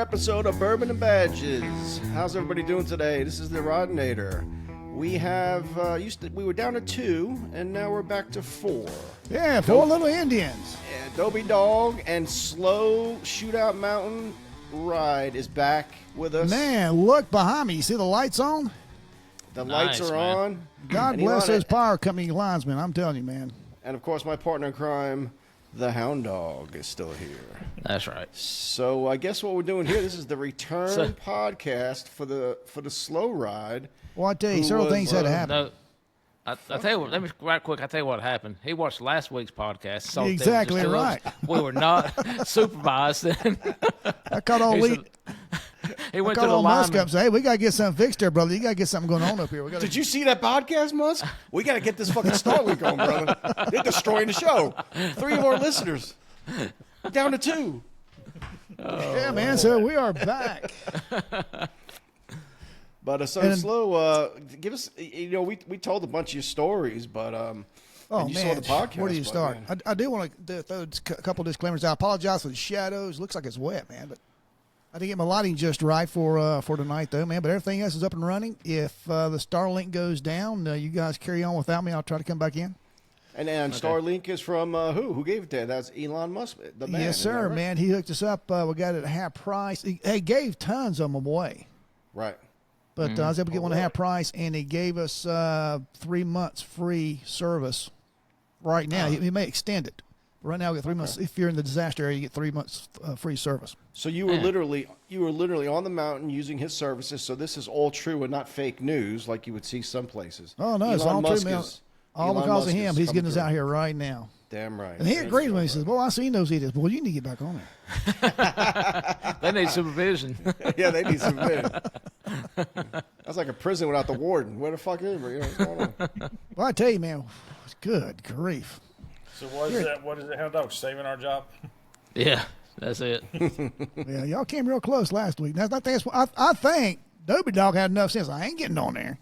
episode of Bourbon and Badges. How's everybody doing today? This is the Rodinator. We have, we were down to 2, and now we're back to 4. Yeah, 4 little Indians. Adobe Dog and Slow Shootout Mountain Ride is back with us. Man, look behind me. You see the lights on? The lights are on. God bless those power company linesmen. I'm telling you, man. And, of course, my partner in crime, the Hound Dog, is still here. That's right. So I guess what we're doing here, this is the return podcast for the slow ride. Well, I tell you, several things had to happen. No, I tell you what, let me right quick. I tell you what happened. He watched last week's podcast. So exactly right. We were not supervised. I caught all He went to the Musk up and said, "Hey, we gotta get something fixed there, brother. You gotta get something going on up here." Did you see that podcast, Musk? We gotta get this fucking Starlink on, brother. They're destroying the show. 3 of our listeners down to 2. Yeah, man. So we are back. But Slow, give us. You know, we told a bunch of stories, but and you saw the podcast. Where do you start? I do want to throw a couple of disclaimers. I apologize for the shadows. Looks like it's wet, man, but I didn't get my lighting just right for tonight, though, man. But everything else is up and running. If the Starlink goes down, you guys carry on without me. I'll try to come back in. And Starlink is from who? Who gave it to you? That's Elon Musk, the man. Yes, sir, right? Man. He hooked us up. We got it at half price. He gave tons of them away. Right. But I was able to get one at half price, and he gave us 3 months free service right now. He may extend it. Right now, we get 3 months. If you're in the disaster area, you get 3 months free service. So you were literally on the mountain using his services. So this is all true and not fake news like you would see some places. Oh no, it's all true, man. All because of him. He's getting us out here right now. Damn right. And he agrees with me. He says, "Well, I seen those idiots. Well, you need to get back on there." They need supervision. Yeah, they need supervision. That's like a prison without the warden. Where the fuck is it? What's going on? Well, I tell you, man, it's good grief. So what is that? What is it? Hound Dog saving our job? Yeah, that's it. Yeah, y'all came real close last week. I think Adobe Dog had enough sense. I ain't getting on there.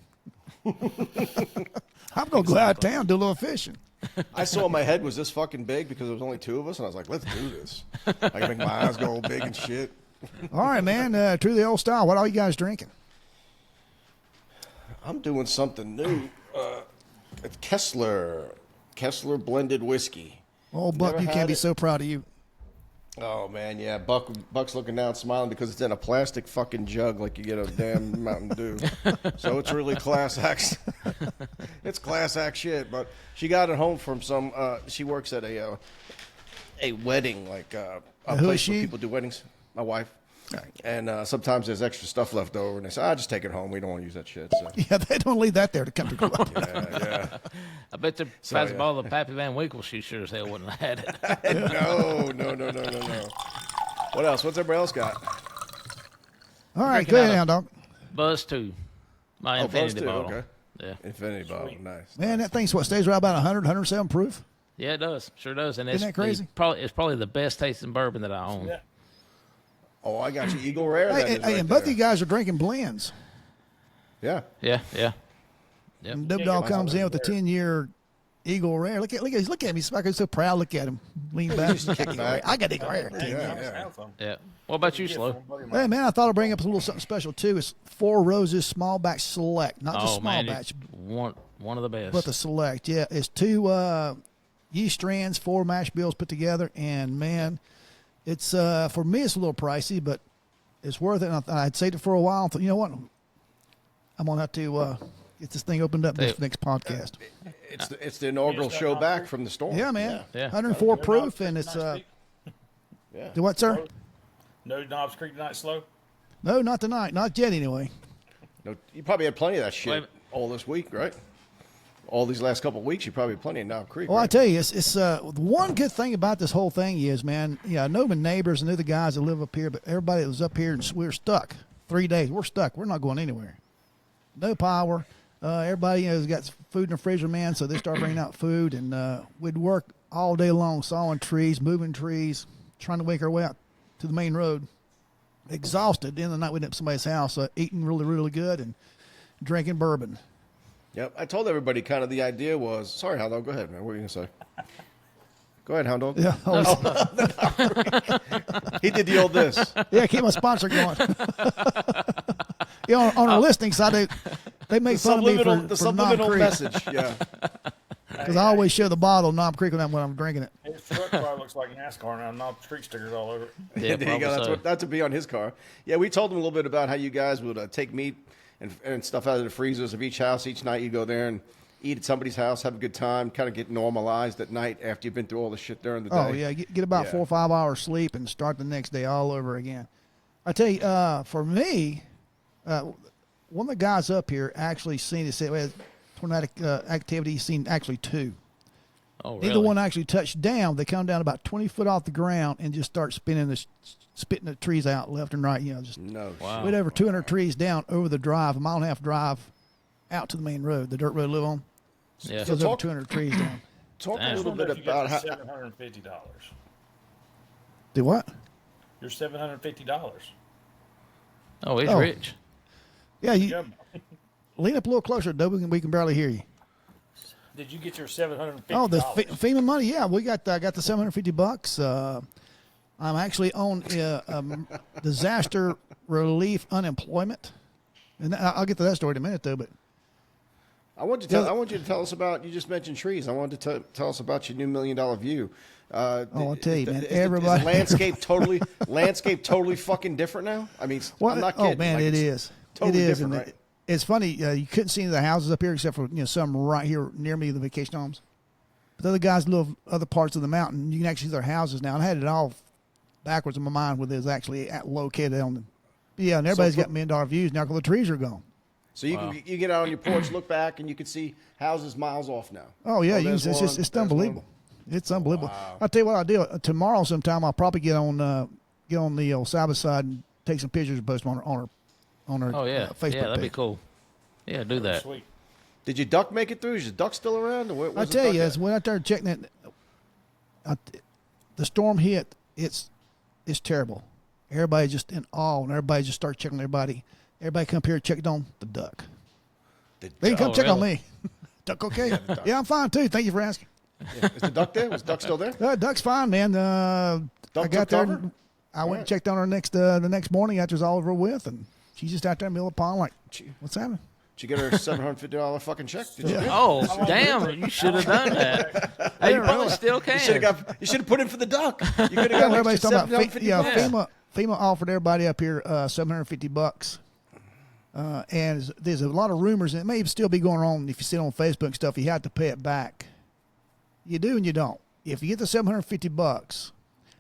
I'm gonna go out of town, do a little fishing. I saw my head was this fucking big because there was only 2 of us, and I was like, let's do this. I can make my eyes go all big and shit. All right, man. True to the old style. What are you guys drinking? I'm doing something new. It's Kessler blended whiskey. Oh, Buck, you can't be so proud of you. Oh, man, yeah. Buck's looking down smiling because it's in a plastic fucking jug like you get a damn Mountain Dew. So it's really class act. It's class act shit. But she got it home from some, she works at a wedding, like a place where people do weddings. My wife. And sometimes there's extra stuff left over, and they say, just take it home. We don't want to use that shit. So. Yeah, they don't leave that there to country club. Yeah. I bet the a bottle of Pappy Van Winkle, she sure as hell wouldn't have had it. No. What else? What's everybody else got? All right, go ahead, Hound Dog. Buzz 2. My Infinity Buzz 2, bottle. Okay. Yeah. Infinity bottle, nice. Man, that thing's stays right about 100, 107 proof. Yeah, it does. Sure does. And Isn't that crazy? It's probably the best tasting bourbon that I own. Yeah. Oh, I got you. Eagle Rare. And both of you guys are drinking blends. Yeah. Yep. And Dub Dog comes in with a 10-year Eagle Rare. Look at him. He's so proud. Look at him. Lean back. I got Eagle Rare. Yeah. What about you, Slow? Hey, man, I thought I'd bring up a little something special, too. It's 4 Roses Small Batch Select. Not just small batch. One of the best. But the Select, yeah. It's 2 yeast strands, 4 mash bills put together. And, man, it's for me, it's a little pricey, but it's worth it. And I'd saved it for a while. You know what? I'm going to have to get this thing opened up next podcast. It's the inaugural show back from the storm. Yeah, man. Yeah. 104 proof, and it's Yeah. Do what, sir? No Knobs Creek tonight, Slow? No, not tonight. Not yet, anyway. No, you probably had plenty of that shit all this week, right? All these last couple of weeks, you probably had plenty of Knob Creek. Well, right? I tell you, it's one good thing about this whole thing is, man. Yeah, I know my neighbors and knew the guys that live up here, but everybody that was up here, and we're stuck. 3 days, we're stuck. We're not going anywhere. No power. Everybody has got food in the freezer, man. So they start bringing out food, and we'd work all day long, sawing trees, moving trees, trying to make our way out to the main road. Exhausted. At the end of the night, we'd up somebody's house, eating really, really good and drinking bourbon. Yep. I told everybody kind of the idea was, sorry, Hound Dog, go ahead, man. What are you going to say? Go ahead, Hound Dog. Yeah. He did the old this. Yeah, keep my sponsor going. On our listening side, they make fun of me for The subliminal Knob Creek message. Yeah. because I always show the bottle of Knob Creek when I'm drinking it. His truck probably looks like NASCAR now. Knob Creek stickers all over it. Yeah, There you go. probably so. That would be on his car. Yeah, we told him a little bit about how you guys would take meat and stuff out of the freezers of each house. Each night you go there and eat at somebody's house, have a good time, kind of get normalized at night after you've been through all the shit during the day. Oh yeah, get about 4 or 5 hours sleep and start the next day all over again. I tell you, for me, one of the guys up here actually seen it. Said we had tornadic activity. He's seen actually 2. Oh, really? Neither one actually touched down. They come down about 20 foot off the ground and just start spitting the trees out left and right. Just No. Wow. shit. we had over 200 trees down over the drive, a mile and a half drive out to the main road, the dirt road we live on. Yeah. So there's over 200 trees down. Talk Damn. a little bit about how. $750. Do what? You're $750. Oh, he's Oh. rich. Yeah, you Yep. lean up a little closer, though. We can barely hear you. Did you get your $750? Oh, the FEMA money. Yeah, we got. I got the $750. I'm actually on disaster relief unemployment, and I'll get to that story in a minute, though. But I want you to tell us about. You just mentioned trees. I wanted to tell us about your new $1 million view. I'll tell you, man. Is Everybody, the landscape totally fucking different now. I mean, I'm not kidding. oh man, Like, it it's is. totally It is, different, and right? it's funny. You couldn't see the houses up here except for some right here near me, the vacation homes. But the other guys live other parts of the mountain. You can actually see their houses now. And I had it all backwards in my mind where it was actually located on the. Yeah, and everybody's got $1 million views now because the trees are gone. So you you get out on your porch, look back, and you can see houses miles off now. Oh yeah, there's it's one, it's there's unbelievable. It's unbelievable. I'll tell you what I'll do. Tomorrow sometime I'll probably get on the old Sabbath side and take some pictures and post them on our Oh, yeah. Facebook Yeah, that'd be page. cool. Yeah, do that. Sweet. Did your duck make it through? Is your duck still around? Or I tell you, as went out there checking it, the storm hit. It's terrible. Everybody just in awe, and everybody just starts checking everybody. Everybody come up here and checked on the duck. They didn't come Oh, check on really? me. Duck okay? Yeah, I'm fine too. Thank you for asking. Is the duck there? Was the duck still there? Duck's fine, man. I Duck got took there. cover? And I went and checked on her the next morning after it's all over with, and she's just out there in the middle of the pond like, what's happening? Did you get her a $750 fucking check? Did you? Oh, damn. You should have done that. Hey, you probably still can. You should have put in for the duck. You could have Yeah, got everybody's talking about $750. FEMA offered everybody up here $750. And there's a lot of rumors, and it may still be going on. If you see it on Facebook and stuff, you have to pay it back. You do and you don't. If you get the $750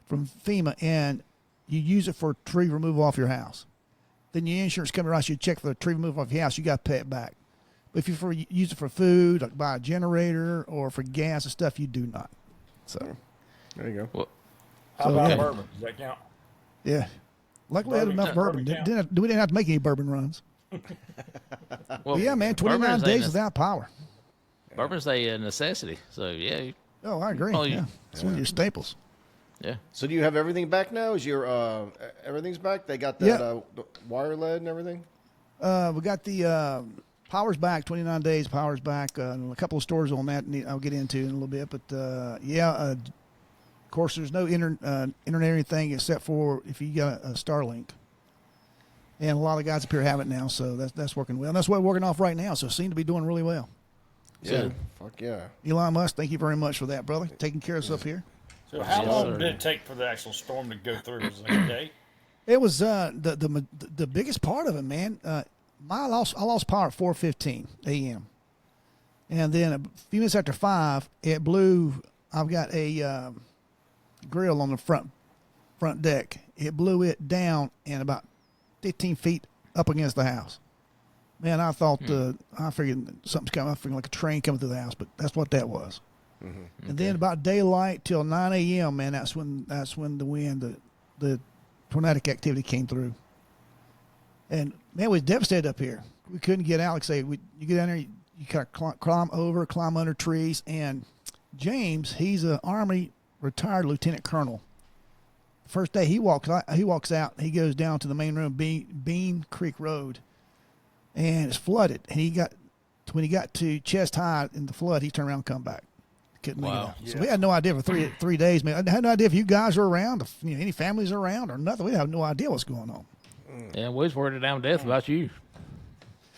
from FEMA and you use it for tree removal off your house, then your insurance company writes you a check for the tree removal off your house. You got to pay it back. But if you use it for food, like buy a generator or for gas and stuff, you do not. So There you go. Well, How about yeah. bourbon? Does that count? yeah, luckily I had Bourbon enough count, bourbon. bourbon count. We didn't have to make any bourbon runs. well, But yeah, man, 29 bourbon's days a, without power. Bourbon's a necessity. So, yeah. Oh, I agree. Oh, yeah, it's one of your staples. Yeah. So do you have everything back now? Is your everything's back? They got that Yeah. the wire lead and everything? We got the power's back, 29 days, power's back. And a couple of stores on that I'll get into in a little bit. But, of course, there's no internet or anything except for if you got a Starlink. And a lot of guys up here have it now, so that's working well. And that's what we're working off right now, so it seems to be doing really well. Yeah. Fuck yeah. Elon Musk, thank you very much for that, brother. Taking care of us up here. So how Yes, long sir. did it take for the actual storm to go through? Was it like a day? It was the biggest part of it, man. I lost power at 4:15 a.m. and then a few minutes after 5, it blew. I've got a grill on the front deck. It blew it down and about 15 feet up against the house. Man, I thought I figured something's coming. I figured like a train coming through the house, but that's what that was. Mm-hmm. And then about daylight till 9 a.m. Man, that's when the wind, the tornadic activity came through. And man, we was devastated up here. We couldn't get out. Like say, you get down there, you kind of climb under trees. And James, he's an Army retired lieutenant colonel. First day he walks out. He goes down to the main room, Bean Creek Road, and it's flooded. And when he got to chest high in the flood, he turned around and come back couldn't make Wow. it out. So we had no idea for three days, man. I had no idea if you guys are around, if any families are around or nothing. We have no idea what's going on. Yeah, we was worried to down death about you.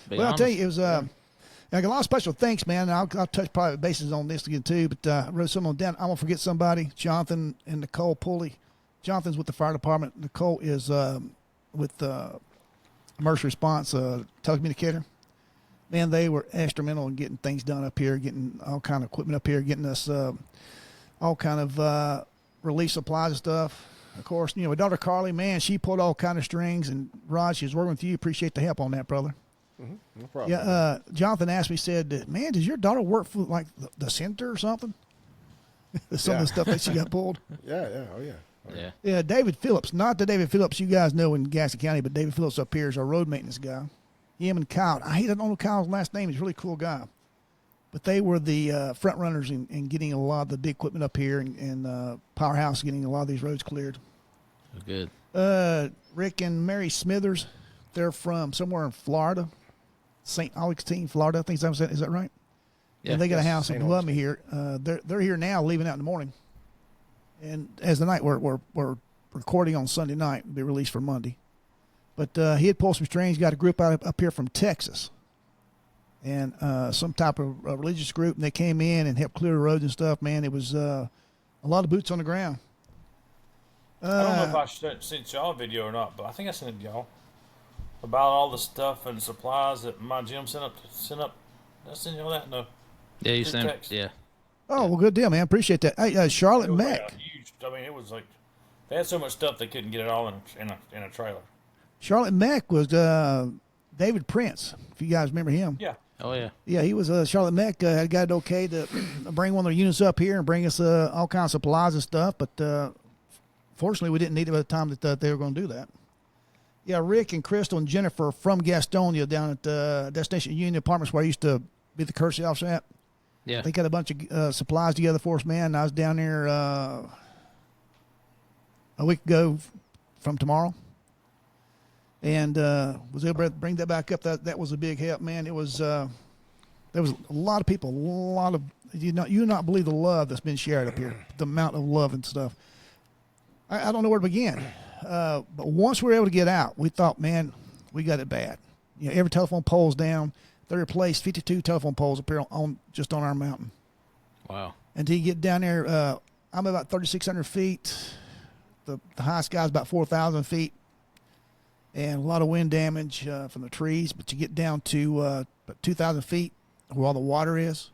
Be Well, I'll honest. tell you, it was I got a lot of special thanks, man. And I'll touch private bases on this again too, but I wrote some of them down. I won't forget somebody, Jonathan and Nicole Pulley. Jonathan's with the fire department. Nicole is with emergency response telecommunicator. Man, they were instrumental in getting things done up here, getting all kind of equipment up here, getting us all kind of relief supplies and stuff. Of course, my daughter Carly, man, she pulled all kind of strings. And Rod, she was working with you. Appreciate the help on that, brother. Mm-hmm. No problem. Yeah, Jonathan asked me, said, man, does your daughter work for like the center or something? Some of the stuff that she got pulled. Yeah. Oh yeah. Yeah. Yeah, David Phillips, not the David Phillips you guys know in Gaston County, but David Phillips up here is our road maintenance guy. Him and Kyle. I don't know Kyle's last name. He's a really cool guy. But they were the front runners in getting a lot of the big equipment up here and Powerhouse getting a lot of these roads cleared. Good. Rick and Mary Smithers, they're from somewhere in Florida, St. Augustine, Florida. I think is that right? Yeah. And they got a Yes, house St. above me here. They're here now, leaving out in the morning. And as the night we're recording on Sunday night, it'll be released for Monday. But he had pulled some strings. Got a group up here from Texas, and some type of religious group, and they came in and helped clear the roads and stuff. Man, it was a lot of boots on the ground. I don't know if I sent y'all a video or not, but I think I sent it to y'all about all the stuff and supplies that my gym sent up. Did I send y'all that? No. Yeah, you Through sent. text. Yeah. Oh, well, good deal, man. Appreciate that. Hey, Charlotte It was like Mack. a huge. I mean, it was like they had so much stuff they couldn't get it all in a trailer. Charlotte Mack was David Prince, if you guys remember him. Yeah. Oh yeah. Yeah, he was Charlotte Mack had got it okay to bring one of their units up here and bring us all kinds of supplies and stuff, but fortunately we didn't need it by the time that they were going to do that. Yeah, Rick and Crystal and Jennifer from Gastonia down at Destination Union Apartments where I used to be the courtesy officer at. Yeah. They got a bunch of supplies together for us, man. I was down there a week ago from tomorrow. And was able to bring that back up. That was a big help, man. It was there was a lot of people, you not believe the love that's been shared up here, the amount of love and stuff. I don't know where to begin, but once we were able to get out, we thought, man, we got it bad. Every telephone pole's down. They replaced 52 telephone poles up here just on our mountain. Wow. And to get down there, I'm about 3,600 feet. The highest guy's about 4,000 feet. And a lot of wind damage from the trees, but you get down to about 2,000 feet where all the water is.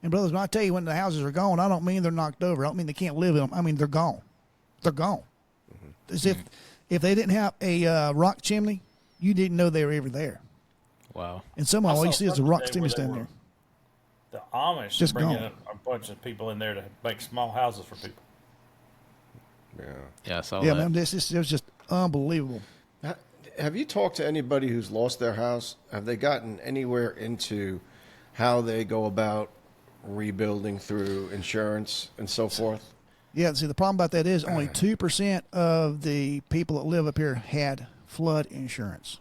And brothers, when I tell you when the houses are gone, I don't mean they're knocked over. I don't mean they can't live in them. I mean they're gone. They're gone. Mm-hmm. As if they didn't have a rock chimney, you didn't know they were ever there. Wow. And somehow all you see is a rock Today chimney where they standing were- there. The Amish Just bringing gone. a bunch of people in there to make small houses for people. Yeah. Yeah, I saw Yeah, that. man, it was just unbelievable. Have you talked to anybody who's lost their house? Have they gotten anywhere into how they go about rebuilding through insurance and so forth? Yeah, see, the problem about that is only 2% of the people that live up here had flood insurance.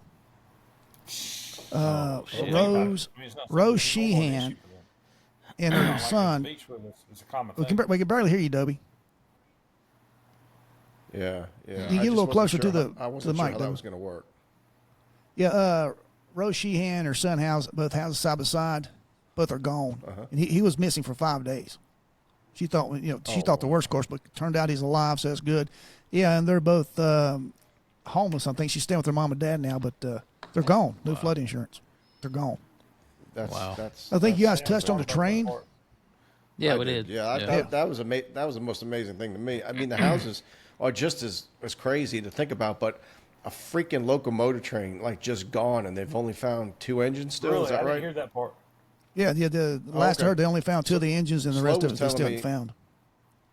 shit. Rose I mean, it's not something- Rose it's a normal Sheehan issue for them. and her Like son. the beach where it's a common We thing. can barely hear you, Dobie. Yeah. You I get a just little wasn't closer sure to the- I to wasn't the sure mic, how though. that was going to work. Yeah, Rose Sheehan and her son house, both houses side by side, both are gone. Uh-huh. And he was missing for 5 days. She thought, thought the worst, of course, but turned out he's alive, so that's good. Yeah, and they're both homeless. I think she's staying with her mom and dad now, but they're gone. No flood insurance. They're gone. Wow. I think you guys Yeah, touched on the talking about that train. part. Yeah, I we did. Yeah, that was that was the most amazing thing to me. I mean, the houses are just as crazy to think about, but a freaking locomotive train like just gone, and they've only found 2 engines still. Really, Is that I right? didn't hear that part. Yeah, the last I okay. heard, they only found 2 of the engines, and the Slow rest of was it they still telling haven't me- found.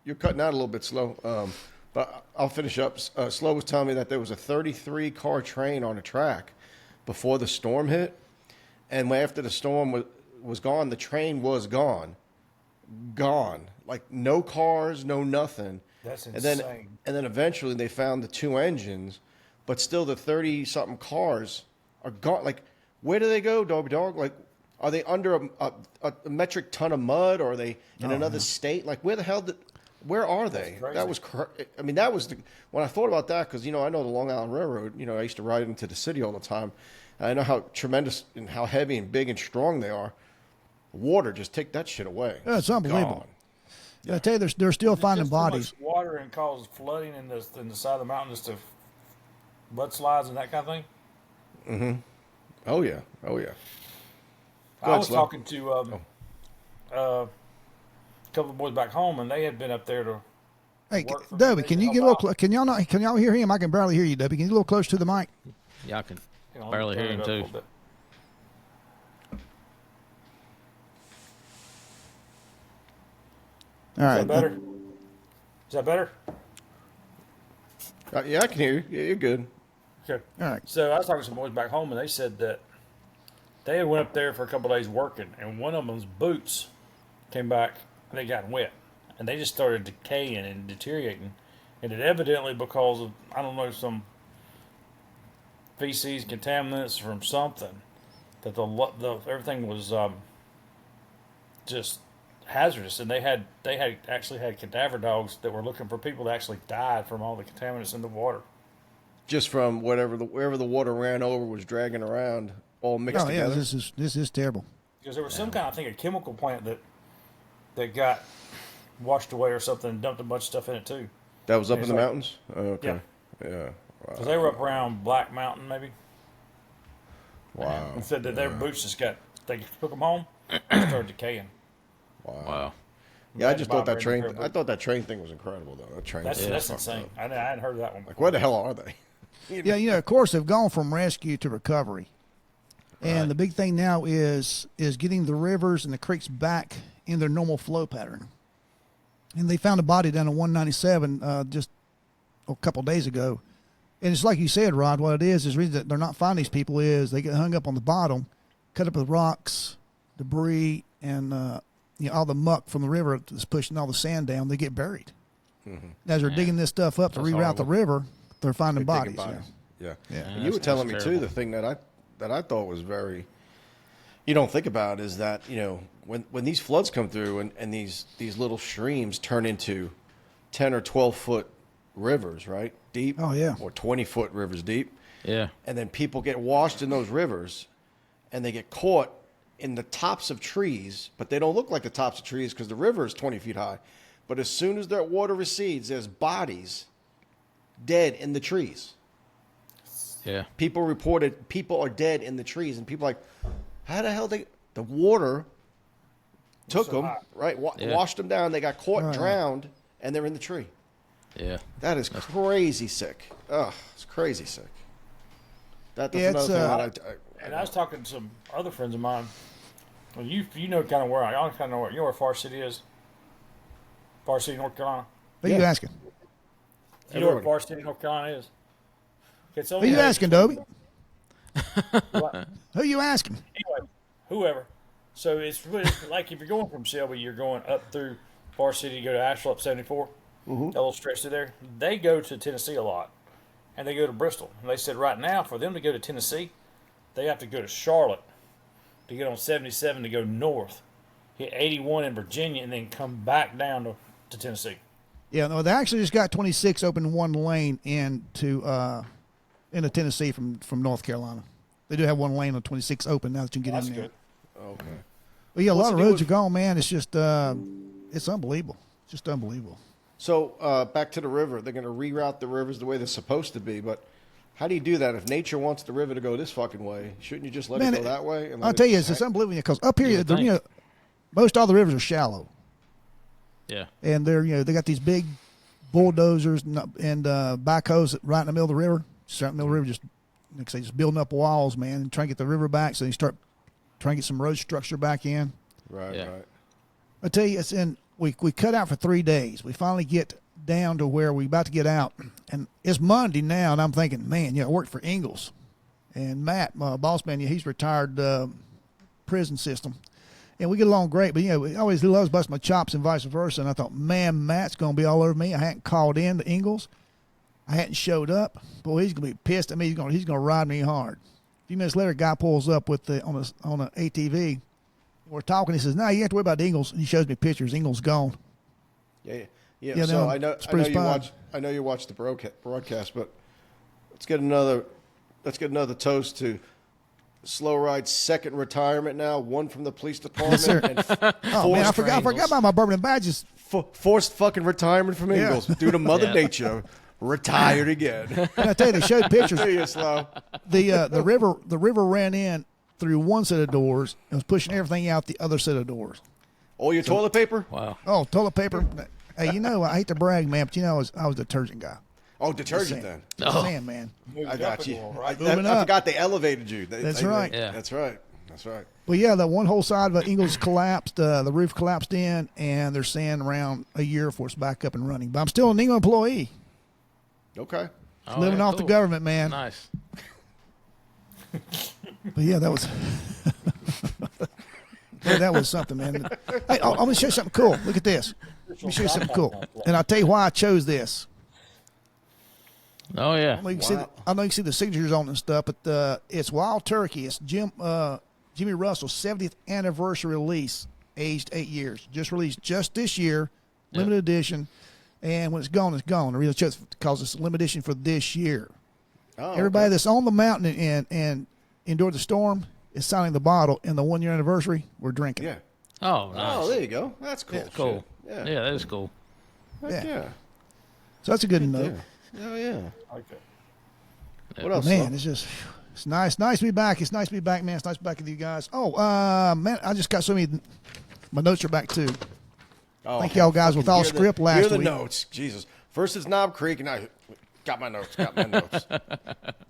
You're cutting out a little bit slow, but I'll finish up. Slow was telling me that there was a 33-car train on a track before the storm hit, and after the storm was gone, the train was gone, like no cars, no nothing. That's And then insane. eventually they found the 2 engines, but still the 30-something cars are gone. Like, where do they go, Doggy Dog? Like, Are they under a metric ton of mud, or are they in another state? Like, where the hell where are they? crazy. That was, I mean, that was when I thought about that, because, you know, I know the Long Island Railroad, you know, I used to ride into the city all the time. And I know how tremendous and how heavy and big and strong they are. Water, just take that shit away. Yeah, it's unbelievable. Gone. I tell you, they're still finding Just too much bodies. water and cause flooding in the side of the mountains to mudslides and that kind of thing. Oh, yeah. Oh, yeah. I was Slim. talking to a couple of boys back home, and they had been up there to. Hey, work for Dubby, me can to you help get a little? out. Can y'all not? Can y'all hear him? I can barely hear you, Dubby. Can you get a little closer to the mic? Yeah, I can Hang on, barely let me hear him turn it too. up a little bit. All right. Is that better? Is that better? Yeah, I can hear you. Yeah, you're good. Okay. All right. So I was talking to some boys back home, and they said that they had went up there for a couple of days working, and one of them's boots came back and they got wet, and they just started decaying and deteriorating, and it evidently because of I don't know some feces contaminants from something that the everything was just hazardous, and they had actually had cadaver dogs that were looking for people that actually died from all the contaminants in the water. Just from wherever the water ran over was dragging around, all mixed Oh yeah, together. this is terrible. Because there was some kind of, I think, a chemical plant that got washed away or something and dumped a bunch of stuff in it too. That was up in It's the like- mountains? Oh, okay. Yeah. Because they were up around Black Mountain maybe. Wow. And said that their boots just they took them home and started decaying. Wow. Yeah, I Had to just buy thought that a train. brand new pair I of thought that train thing was incredible, though. That train. That's thing that's was fucked insane. up. I hadn't heard of that one. Like, where the hell are they? Yeah, you know, of course they've gone from rescue to recovery, and the big thing now is getting the rivers and the creeks back in their normal flow pattern. And they found a body down in 197 just a couple days ago, and it's like you said, Rod. What it is the reason that they're not finding these people is they get hung up on the bottom, cut up with rocks, debris, and you know, all the muck from the river that's pushing all the sand down. They get buried. As they're digging this stuff up to That's reroute the horrible. river, they're finding They're taking bodies. Yeah. Yeah. And you were telling me that's too, terrible. the thing that I thought was very, you don't think about is that, you know, when these floods come through and these little streams turn into 10 or 12 foot rivers, right? Deep. Oh, yeah. Or 20-foot rivers deep. Yeah. And then people get washed in those rivers and they get caught in the tops of trees, but they don't look like the tops of trees because the river is 20 feet high. But as soon as that water recedes, there's bodies dead in the trees. Yeah. People reported people are dead in the trees, and people are like, how the hell the water took So them, high. right? Yeah. Washed them down. They got caught, Right. drowned, and they're in the tree. Yeah. That is crazy sick. Ugh, it's crazy sick. That's Yeah, another it's, thing that And I was talking to some other friends of mine. Well, you know kind of where I kind of know where you know where Far City is. Far City, North Carolina. Who you Yeah. asking? You know where Everybody. Far City, North Carolina is. It's Who only you asking, Dobie? What? Who you asking? Anyway, whoever. So it's really like if you're going from Shelby, you're going up through Far City, you go to Asheville up 74, that little stretch through there. They go to Tennessee a lot, and they go to Bristol. And they said right now for them to go to Tennessee, they have to go to Charlotte to get on 77 to go north, hit 81 in Virginia, and then come back down to Tennessee. Yeah, no, they actually just got 26 open one lane into Tennessee from North Carolina. They do have one lane on 26 open now that you can get That's in there. good. Okay. But yeah, a What's lot of the deal roads are with- gone, man. It's just it's unbelievable. It's just unbelievable. So back to the river. They're going to reroute the rivers the way they're supposed to be, but how do you do that? If nature wants the river to go this fucking way, shouldn't you just let Man, it go that way? And I'll let tell it you, it's just hang? unbelievable because up here, would you know, think. most all the rivers are shallow, Yeah. and they're they got these big bulldozers and backhoes right in the middle of the river, just right in the middle of the river, just like I say, just building up walls, man, and trying to get the river back. So you start trying to get some road structure back in. Right, Yeah. right. I tell you, it's in. We cut out for 3 days. We finally get down to where we about to get out, and it's Monday now, and I'm thinking, man, I worked for Ingalls, and Matt, my boss man, he's retired prison system, and we get along great. But he always loves busting my chops and vice versa. And I thought, man, Matt's gonna be all over me. I hadn't called in to Ingalls. I hadn't showed up. Boy, he's gonna be pissed at me. He's gonna ride me hard. A few minutes later, a guy pulls up with on a ATV. We're talking. He says, "No, you have to worry about the Eagles." And he shows me pictures. Eagles gone. Yeah. Yeah, So no, I know Spruce you Pine. watch. I know you watch the broadcast, but let's get another toast to Slow Ride's second retirement now. One from the police department. And Oh man, I forgot about my bourbon and badges. Forced fucking retirement from Yeah. Ingles due to Mother Nature. Retired again. And I tell you, they showed pictures. See you, Slow. The river ran in through one set of doors and was pushing everything out the other set of doors. All your toilet paper? Wow. Oh, toilet paper. Hey, you know, I hate to brag, man, but you know, I was a detergent guy. Oh, detergent then. Just saying, man. I got you. I Moving up. forgot they elevated you. That's right. Yeah. That's right. That's right. Well, yeah, that one whole side of the Ingles collapsed. The roof collapsed in, and they're saying around a year before it's back up and running. But I'm still an Ingle employee, Okay. Oh, living yeah, off the cool. government, man. Nice. But yeah, that was yeah, that was something, man. Hey, I'm gonna show you something cool. Look at this. Let me show you something cool, and I'll tell you why I chose this. Oh yeah. I know you can see. I know you can see the signatures on it and stuff, but it's Wild Turkey. It's Jimmy Russell's 70th anniversary release, aged 8 years. Just released just this year, limited edition. And when it's gone, it's gone. The reason I chose it because it's a limited edition for this year. Oh, Everybody okay. that's on the mountain and endured the storm is signing the bottle. And the 1 year anniversary, we're drinking. Yeah. Oh, nice. Oh, there you go. That's cool. Cool. Shit. Yeah, that is cool. Heck Yeah. yeah. So that's a good note. Oh yeah. Okay. What else? Man, Slow? it's nice to be back. It's nice to be back, man. It's nice to be back with you guys. Oh, man, I just got so many. My notes are back too. Oh, Thank y'all guys with all hear the- script last hear the week. notes. Jesus. First it's Knob Creek, and I got my notes. Got my notes.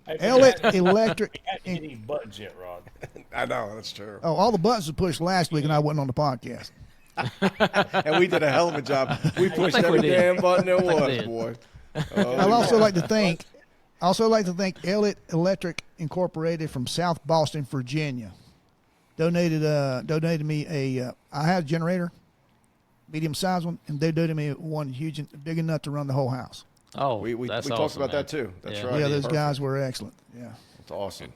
Hey, Elliott we haven't Electric. hit any buttons yet, Rod. I know that's true. Oh, all the buttons were pushed last week, and I wasn't on the podcast. And we did a hell of a job. We pushed think we every did. damn button there think we was, did. boy. I'd also like to thank Elliott Electric Incorporated from South Boston, Virginia. Donated me a. I had a generator, medium sized one, and they donated me one huge, big enough to run the whole house. Oh, We that's talked awesome, about man. that too. That's Yeah. right. Yeah, those Perfect. guys were excellent. Yeah. That's awesome.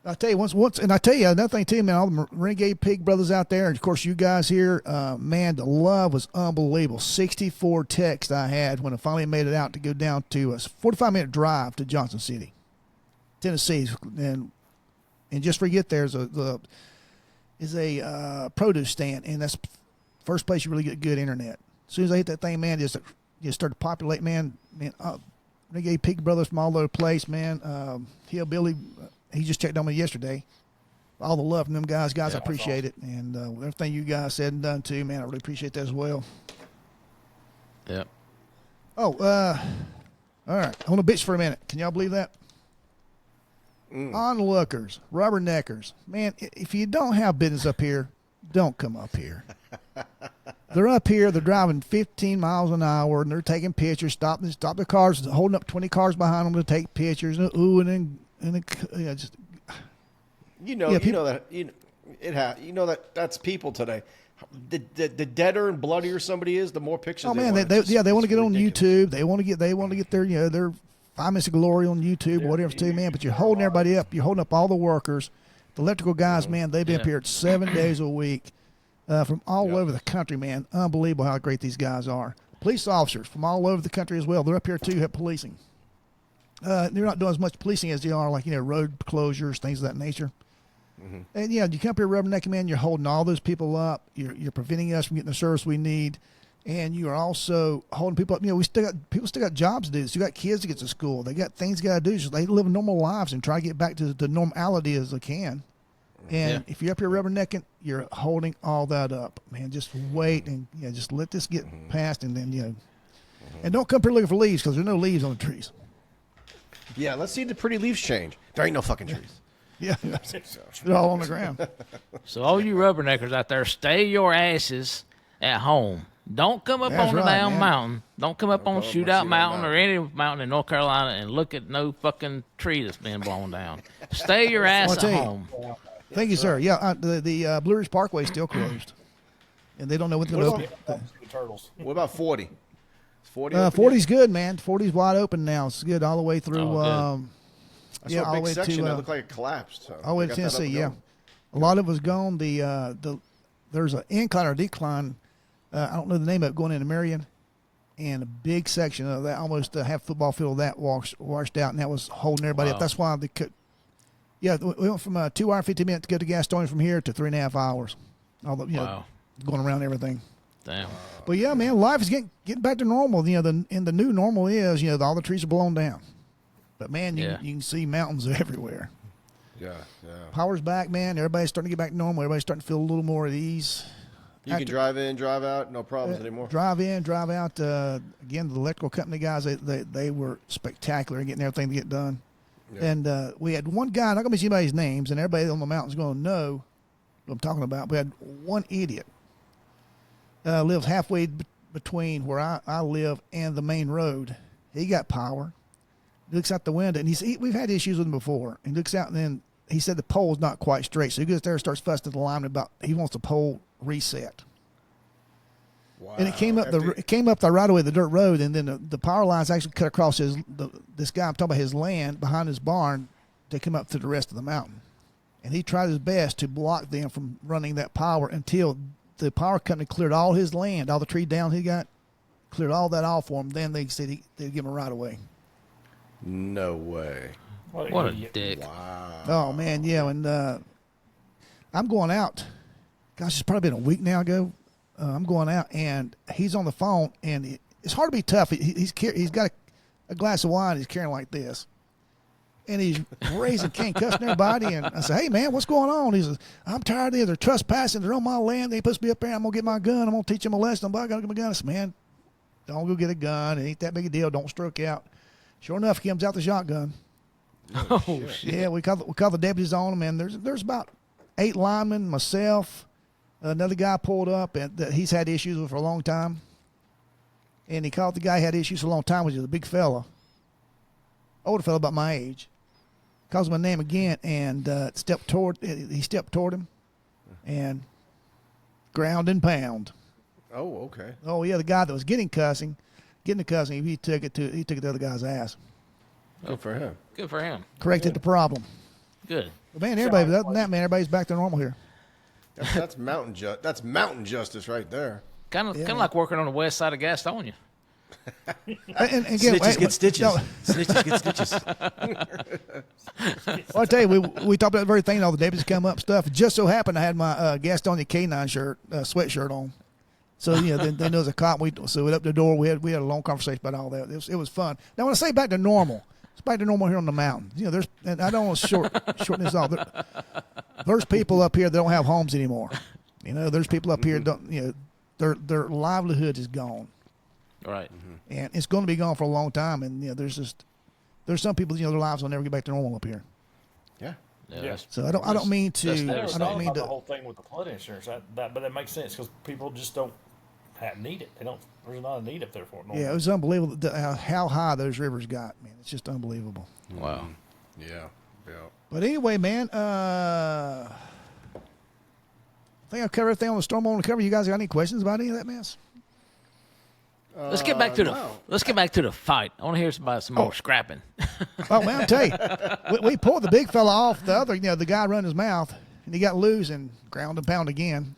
I tell you once, and I tell you another thing too, man. All the Renegade Pig brothers out there, and of course you guys here, man. The love was unbelievable. 64 texts I had when I finally made it out to go down to a 45-minute drive to Johnson City, Tennessee, and just forget there's a produce stand, and that's the first place you really get good internet. As soon as I hit that thing, man, just started to populate, man. Renegade Pig brothers from all over the place, man. Hillbilly. He just checked on me yesterday. All the love from them guys. I appreciate it. And everything you guys said and done too, man, I really appreciate that as well. Yep. Oh, all right. I want to bitch for a minute. Can y'all believe that? Onlookers, rubberneckers. Man, if you don't have business up here, don't come up here. They're up here. They're driving 15 miles an hour, and they're taking pictures. Stop their cars, holding up 20 cars behind them to take pictures. And then just You know that that's people today. The deader and bloodier somebody is, the more pictures. oh man, want. they want to It's get on ridiculous. YouTube. They want to get their their 5 minutes of glory on YouTube, whatever too, man. But you're holding everybody up. You're holding up all the workers, the electrical guys, man. They've been up here 7 days a week from all over the country, man. Unbelievable how great these guys are. Police officers from all over the country as well. They're up here too, at policing. They're not doing as much policing as they are, like road closures, things of that nature. And you come up here rubbernecking, man. You're holding all those people up. You're preventing us from getting the service we need, and you are also holding people up. People still got jobs to do. Still got kids to get to school. They got things got to do. Just they live normal lives and try to get back to the normality as they can. And if you're up here rubbernecking, you're holding all that up, man. Just wait and just let this get past, and then and don't come here looking for leaves because there's no leaves on the trees. Yeah, let's see the pretty leaves change. There ain't no fucking trees. Yeah, they're all on the ground. So all you rubberneckers out there, stay your asses at home. Don't come up That's on the right, damn man. mountain. Don't come up on come up on Shootout Shootout Mountain or Mountain. any mountain in North Carolina and look at no fucking tree that's been blown down. Stay your ass I'll at tell you. home. Thank you, sir. Yeah, the Blue Ridge Parkway is still closed, and they don't know what's going to open. The turtles. What about 40? Is 40 open 40's good, man. 40's wide open now. It's good all the way through. Oh, good. yet? I saw all a the big way section to that looked like it collapsed. So all the way they to got that up Tennessee. and Yeah, going. A lot of it was gone. There's an incline or decline. I don't know the name of it, going into Marion, and a big section of that, almost a half football field of that washed out, and that was holding everybody up. That's why they could. Yeah, we went from 2 hours 50 minutes to get to Gastonia from here to 3.5 hours. All the, going around everything. Damn. But yeah, man, life is getting back to normal. The new normal is all the trees are blown down. But man, you can see mountains everywhere. Yeah. Power's back, man. Everybody's starting to get back to normal. Everybody's starting to feel a little more at ease. You can drive in, drive out, no problems anymore. Drive in, drive out. Again, the electrical company guys, they were spectacular in getting everything to get done. Yeah. And we had one guy, I'm not going to mention anybody's names, and everybody on the mountain's going to know what I'm talking about. We had one idiot lives halfway between where I live and the main road. He got power. He looks out the window, and we've had issues with him before. He looks out, and then he said the pole's not quite straight. So he goes there and starts fussing at the lineman about he wants the pole reset. Wow. And it came up the right away, the dirt road, and then the power lines actually cut across this guy. I'm talking about his land behind his barn to come up to the rest of the mountain. And he tried his best to block them from running that power until the power company cleared all his land, all the tree down he got, cleared all that off for him. Then they said they'd give him a right away. No way. What a dick. Wow. Oh, man, yeah. And I'm going out. Gosh, it's probably been a week now ago. I'm going out, and he's on the phone, and it's hard to be tough. He's got a glass of wine. He's carrying like this. And he's raising King, cussing everybody. And I said, hey, man, what's going on? He says, I'm tired of them. They're trespassing. They're on my land. They supposed to be up there. I'm going to get my gun. I'm going to teach them a lesson. I'm going to get my gun. I said, man, don't go get a gun. It ain't that big a deal. Don't stroke out. Sure enough, he comes out the shotgun. Oh, shit. Yeah, we call the deputies on him, and there's about 8 linemen, myself, another guy pulled up, and that he's had issues with for a long time. And he called the guy he had issues for a long time, which is a big fella, older fella about my age. Calls him a name again, and he stepped toward him, and ground and pound. Oh, okay. Oh yeah, the guy that was getting the cussing, he took it to the other guy's ass. Good for him. Good for him. Corrected the problem. Good. But man, other than that, man, everybody's back to normal here. That's mountain justice right there. Kind of like working on the west side of Gastonia. And again, Snitches get stitches. No. Snitches get stitches. Well, I tell you, we talked about the very thing. All the deputies come up stuff. It just so happened I had my Gastonia K9 shirt, sweatshirt on. So then there was a cop. So we up the door. We had a long conversation about all that. It was fun. Now when I say back to normal, it's back to normal here on the mountain. And I don't want to shorten this off. There's people up here that don't have homes anymore. There's people up here don't. Their livelihood is gone. Right. And it's going to be gone for a long time. And there's some people their lives will never get back to normal up here. Yeah. Yeah. So I don't mean to. That's I don't mean the to. whole thing with the flood insurance, but that makes sense because people just don't need it. They don't. There's not a need up there for it. Normally. Yeah, it was unbelievable how high those rivers got. Man, it's just unbelievable. Wow. Yeah. But anyway, man, I think I've covered everything on the storm I want to cover. You guys got any questions about any of that mess? Let's get back to the fight. I want to hear about some more scrapping. Oh man, I'll tell you, we pulled the big fella off the other. The guy run his mouth, and he got loose and ground and pound again.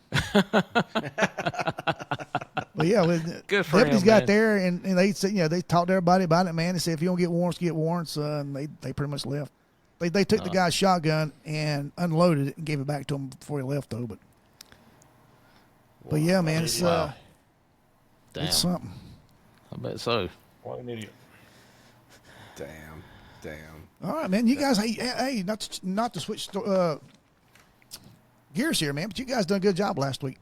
But yeah, good for deputies him, got man. there, and they said, they talked to everybody about it, man. They said if you don't get warrants, get warrants, and they pretty much left. They took the guy's shotgun and unloaded it and gave it back to him before he left, though. But yeah, man, it's Damn. it's something. I bet so. What an idiot. Damn. All right, man. You guys, hey, not to switch gears here, man, but you guys done a good job last week.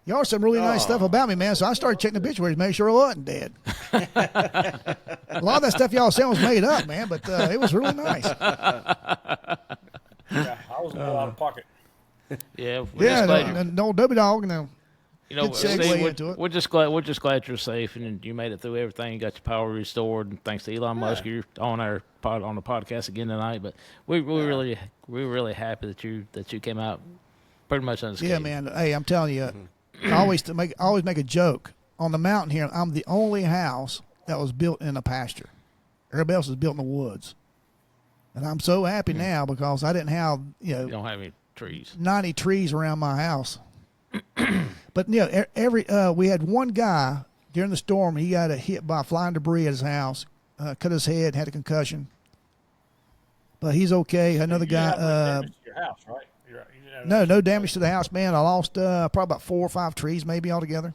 Y'all are some really nice stuff about me, man. So I started checking the obituaries, make sure I wasn't dead. A lot of that stuff y'all said was made up, man, but it was really nice. Yeah, I was out of pocket. Yeah. We're just glad no W Dog, no. Good segue Steve, into it. we're just glad you're safe and you made it through everything. You got your power restored, and thanks to Elon Musk, you're on the podcast again tonight. But we're really happy that you came out pretty much unscathed. Yeah, man. Hey, I'm telling you, I always make a joke on the mountain here. I'm the only house that was built in a pasture. Everybody else is built in the woods, and I'm so happy now because I didn't have You don't have any trees. 90 trees around my house. But we had one guy during the storm. He got hit by flying debris at his house, cut his head, had a concussion. But he's okay. Another You didn't have guy. damage to your house, right? You didn't have No damage to the house, man. I lost probably about 4 or 5 trees, maybe altogether.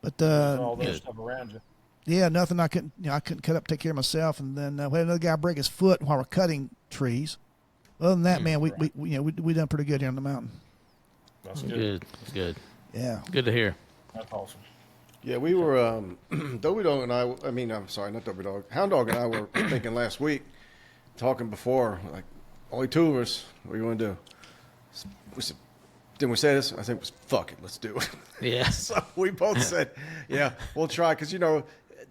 But all those stuff around you. yeah, nothing. I couldn't cut up, take care of myself. And then we had another guy break his foot while we're cutting trees. Other than that, man, we done pretty good here on the mountain. That's good. Good. Yeah. Good to hear. That's awesome. Yeah, we were, Dopey Dog and I'm sorry, not Dopey Dog. Hound Dog and I were thinking last week, talking before, like, only 2 of us, what are you going to do? We said, didn't we say this? I think it was, fuck it, let's do it. Yeah. So we both said, yeah, we'll try. Because, to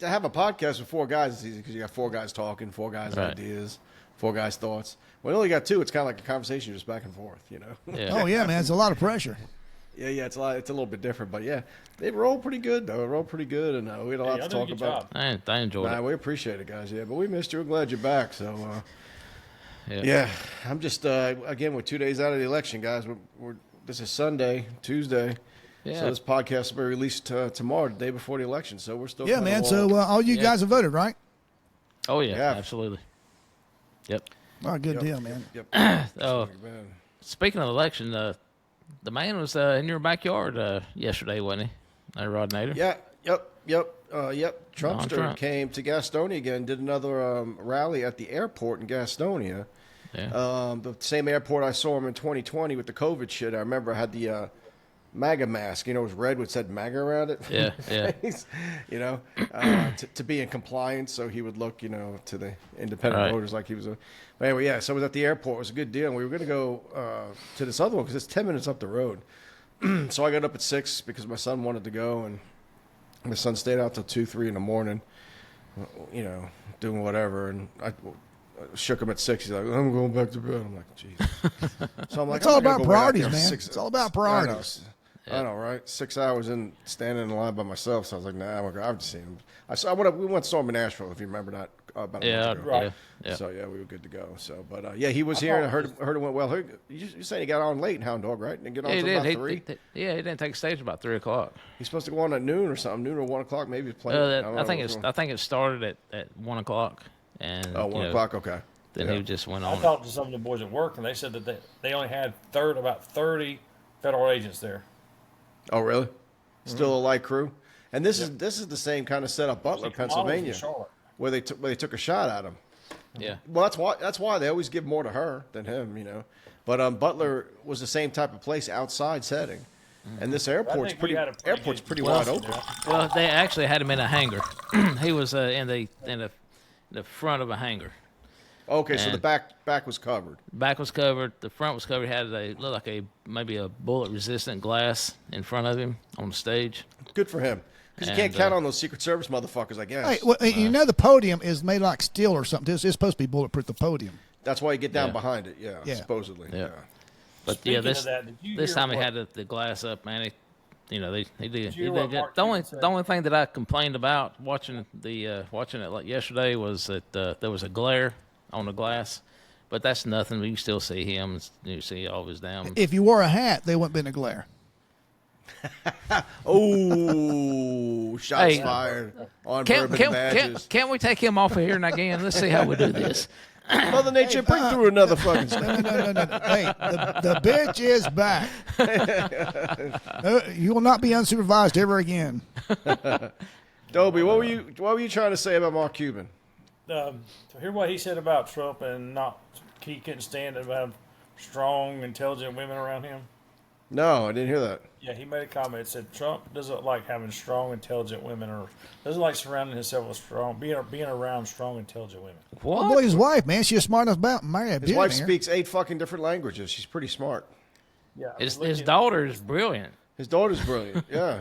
have a podcast with 4 guys is easy because you got 4 guys talking, 4 guys' ideas, 4 guys' thoughts. When you only got 2, it's kind of like a conversation just back and forth, Yeah. Oh yeah, man. It's a lot of pressure. Yeah, it's a little bit different, but yeah, they rolled pretty good though. They rolled pretty good, and we had a lot to talk about. I enjoyed it. We appreciate it, guys. Yeah, but we missed you. We're glad you're back. So, Yeah. I'm just again, we're 2 days out of the election, guys. This is Sunday, Tuesday. Yeah. So this podcast will be released tomorrow, the day before the election. So we're still Yeah, man. So all you guys have voted, right? Oh yeah, Yeah. absolutely. Yep. Oh, good deal, man. Yep. Oh, speaking of election, the man was in your backyard yesterday, wasn't he? Rod Nader. Yeah. Yep. Trumpster Trump. came to Gastonia again, did another rally at the airport in Gastonia. Yeah. The same airport I saw him in 2020 with the COVID shit. I remember I had the MAGA mask. It was red with said MAGA around it. Yeah. To be in compliance, so he would look, to the independent Right. voters like he was a. But anyway, yeah. So it was at the airport. It was a good deal. And we were going to go to this other one because it's 10 minutes up the road. So I got up at 6 because my son wanted to go, and my son stayed out till 2, 3 in the morning. Doing whatever, and I shook him at 6. He's like, I'm going back to bed. I'm like, Jesus. So I'm like, It's all I'm not about gonna go out priorities, there man. 6 It's all about priorities. I know, right? 6 hours in standing in line by myself. So I was like, nah, I've just seen him. We went and saw him in Nashville, if you remember that. About a month ago. Right. Yeah. So yeah, we were good to go. So, but yeah, he was here, and I heard it went well. You saying he got on late, Hound Dog, right? Didn't get on Yeah, he until did. about 3. He didn't take stage about 3:00. He's supposed to go on at noon or something, noon or 1 o'clock. Maybe he's playing. I think it started at 1:00, and 1 o'clock. Okay. Then Yeah. he just went I on. talked to some of the boys at work, and they said that they only had about 30 federal agents there. Oh, really? Still a light crew, and this is the same kind of setup Butler, Like models in Pennsylvania, Charlotte. where they took a shot at him. Yeah. Well, that's why they always give more to her than him, But Butler was the same type of place, outside setting, and this airport's think we had a pretty good wide well, open. Well, they actually had him in a hangar. He was in the front of a hangar. Okay, so And- the back was covered. Back was covered. The front was covered. Had looked like maybe a bullet resistant glass in front of him on the stage. Good for him, because you And, can't count on those Secret Service motherfuckers, I guess. Hey, well, the podium is made like steel or something. It's supposed to be bulletproof. The podium. That's why you get down Yeah. behind it. Yeah, Yeah. supposedly. Yeah. Yeah. But Speaking yeah, this of that, did you this hear time he what- had the glass up, man. He did. you He hear what did. Mark The only Cuban said? the only thing that I complained about watching it like yesterday was that there was a glare on the glass. But that's nothing. You still see him. You see all of his damn. If you wore a hat, they wouldn't been a glare. Oh, shots Hey, fired on bourbon badges. Can't we take him off of here and again? Let's see how we do this. Mother Nature, bring through another fucking. No. Hey, the bitch is back. You will not be unsupervised ever again. Dobie, what were you trying to say about Mark Cuban? To hear what he said about Trump and he couldn't stand it about strong, intelligent women around him. No, I didn't hear that. Yeah, he made a comment. Said Trump doesn't like having strong, intelligent women, or doesn't like surrounding himself with being around strong, intelligent women. What? Well, his wife, man, she's smart enough about marry a His wife billionaire. speaks 8 fucking different languages. She's pretty smart. Yeah, His daughter is brilliant. His daughter's brilliant. Yeah,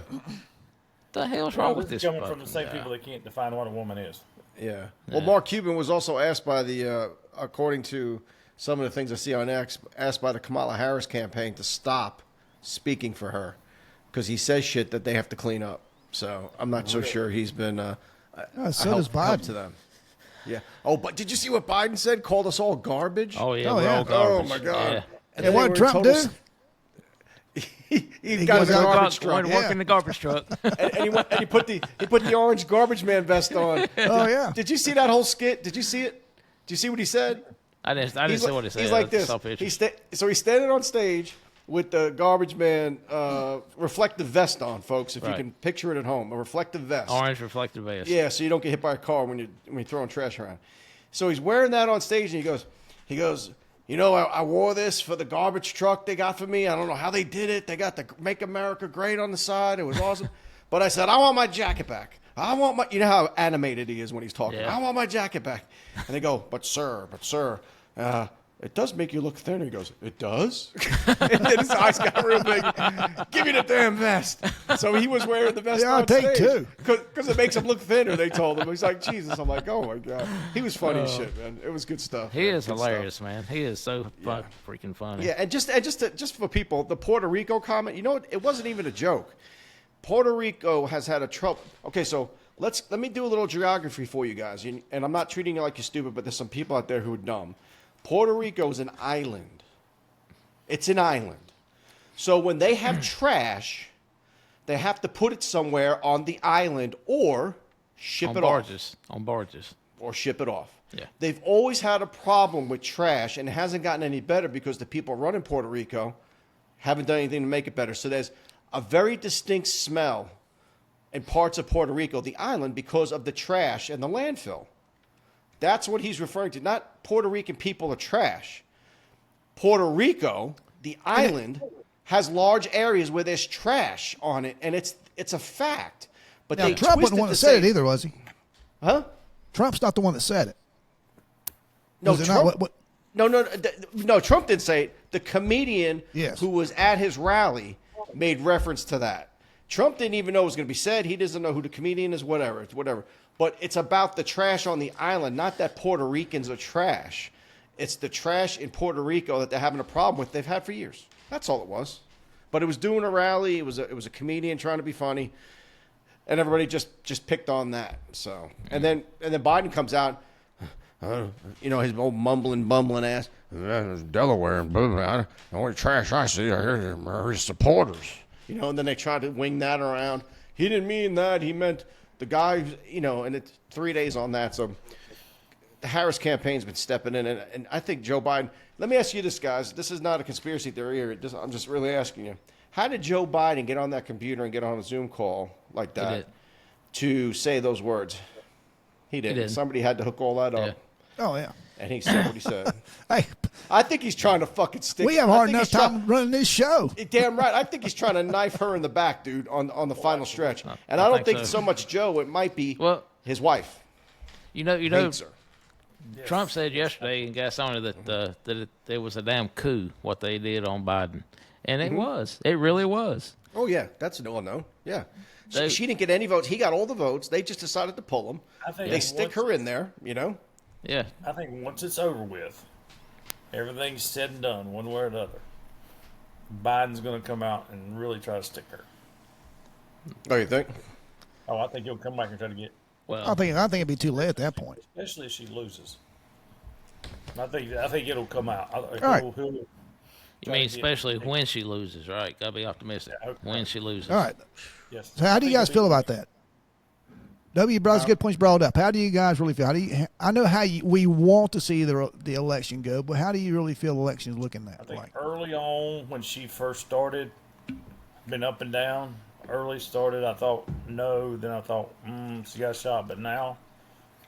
The hell's wrong with this this? is coming from the same fucking guy? people that can't define what a woman is. yeah. Well, Mark Cuban was also asked by according to some of the things I see on X, asked by the Kamala Harris campaign to stop speaking for her because he says shit that they have to clean up. So I'm not so sure he's been so does help Biden. to them. Yeah. Oh, but did you see what Biden said? Called us all garbage. Oh yeah, Oh, we're yeah. all garbage. Oh my God. Yeah. And And then what they were Trump total do? he got goes a out garbage Going truck. to work in the garbage truck. And he put the orange garbage man vest on. Oh yeah. Did you see that whole skit? Did you see it? Did you see what he said? I didn't see what he said. He's like I just this. saw pictures. So he's standing on stage with the garbage man reflective vest on, folks. If you Right. can picture it at home, a reflective vest. Orange reflective vest. Yeah, so you don't get hit by a car when you're throwing trash around. So he's wearing that on stage, and he goes, you know, I wore this for the garbage truck they got for me. I don't know how they did it. They got the Make America Great on the side. It was awesome. But I said, I want my jacket back. I want my, you know how animated he is when he's talking. Yeah. I want my jacket back. And they go, but sir, it does make you look thinner. He goes, it does? And then his eyes got real big. Give me the damn vest. So he was wearing the vest Yeah, I'll on take stage. two. Because it makes him look thinner, they told him. He's like, Jesus. I'm like, oh, my God. He was funny as shit, man. It was good stuff. He man. is Good hilarious, stuff. man. He is so freaking funny. Yeah, and just for people, the Puerto Rico comment, you know, it wasn't even a joke. Puerto Rico has had a trouble. Okay, so let me do a little geography for you guys. And I'm not treating you like you're stupid, but there's some people out there who are dumb. Puerto Rico is an island. It's an island. So when they have trash, they have to put it somewhere on the island or ship it off. On barges. Or ship it off. Yeah. They've always had a problem with trash, and it hasn't gotten any better because the people running Puerto Rico haven't done anything to make it better. So there's a very distinct smell in parts of Puerto Rico, the island, because of the trash and the landfill. That's what he's referring to. Not Puerto Rican people are trash. Puerto Rico, the island, has large areas where there's trash on it, and it's a fact. But Now, they Trump wasn't the one that said it either, was he? Huh? Trump's not the one that said it. No, Was it Trump. not? What, No, Trump didn't say it. The comedian Yes. who was at his rally made reference to that. Trump didn't even know it was going to be said. He doesn't know who the comedian is, whatever. It's whatever. But it's about the trash on the island, not that Puerto Ricans are trash. It's the trash in Puerto Rico that they're having a problem with. They've had for years. That's all it was. But it was doing a rally. It was a comedian trying to be funny, and everybody just picked on that. So and then Biden comes out. You know, his old mumbling, bumbling ass. Delaware and the only trash I see are his supporters. You know, and then they tried to wing that around. He didn't mean that. He meant the guy, you know, and it's 3 days on that. So the Harris campaign's been stepping in. And I think Joe Biden, let me ask you this, guys. This is not a conspiracy theory. I'm just really asking you. How did Joe Biden get on that computer and get on a Zoom call like that to say those words? He did. Somebody had to hook all that up. Yeah. oh yeah. And he said what he said. Hey, I think he's trying to fucking stick. we have I hard think enough he's time running this show. Damn right. I think he's trying to knife her in the back, dude, on the final stretch. And I don't think so much Joe. It might be his wife. You know, Hates her. Trump said yesterday in Gastonia that it was a damn coup what they did on Biden, and it was. It really was. Oh yeah, that's no. Yeah, They- she didn't get any votes. He got all the votes. They just decided to pull him. I think They stick her in there. You know. Yeah. I think once it's over with, everything's said and done, one way or another, Biden's going to come out and really try to stick her. Oh, you think? Oh, I think he'll come back and try to get, Well, I think it'd be too late at that point. especially if she loses. I think it'll come out. right. you mean especially when she loses, right? Gotta be optimistic. Yeah, okay. When she loses. All right. Yes. So how do you guys feel about that? W brought good points brought up. How do you guys really feel? I know how we want to see the election go, but how do you really feel the election is looking I that think like? early on when she first started, been up and down. Early started, I thought no. Then I thought, she got shot. But now,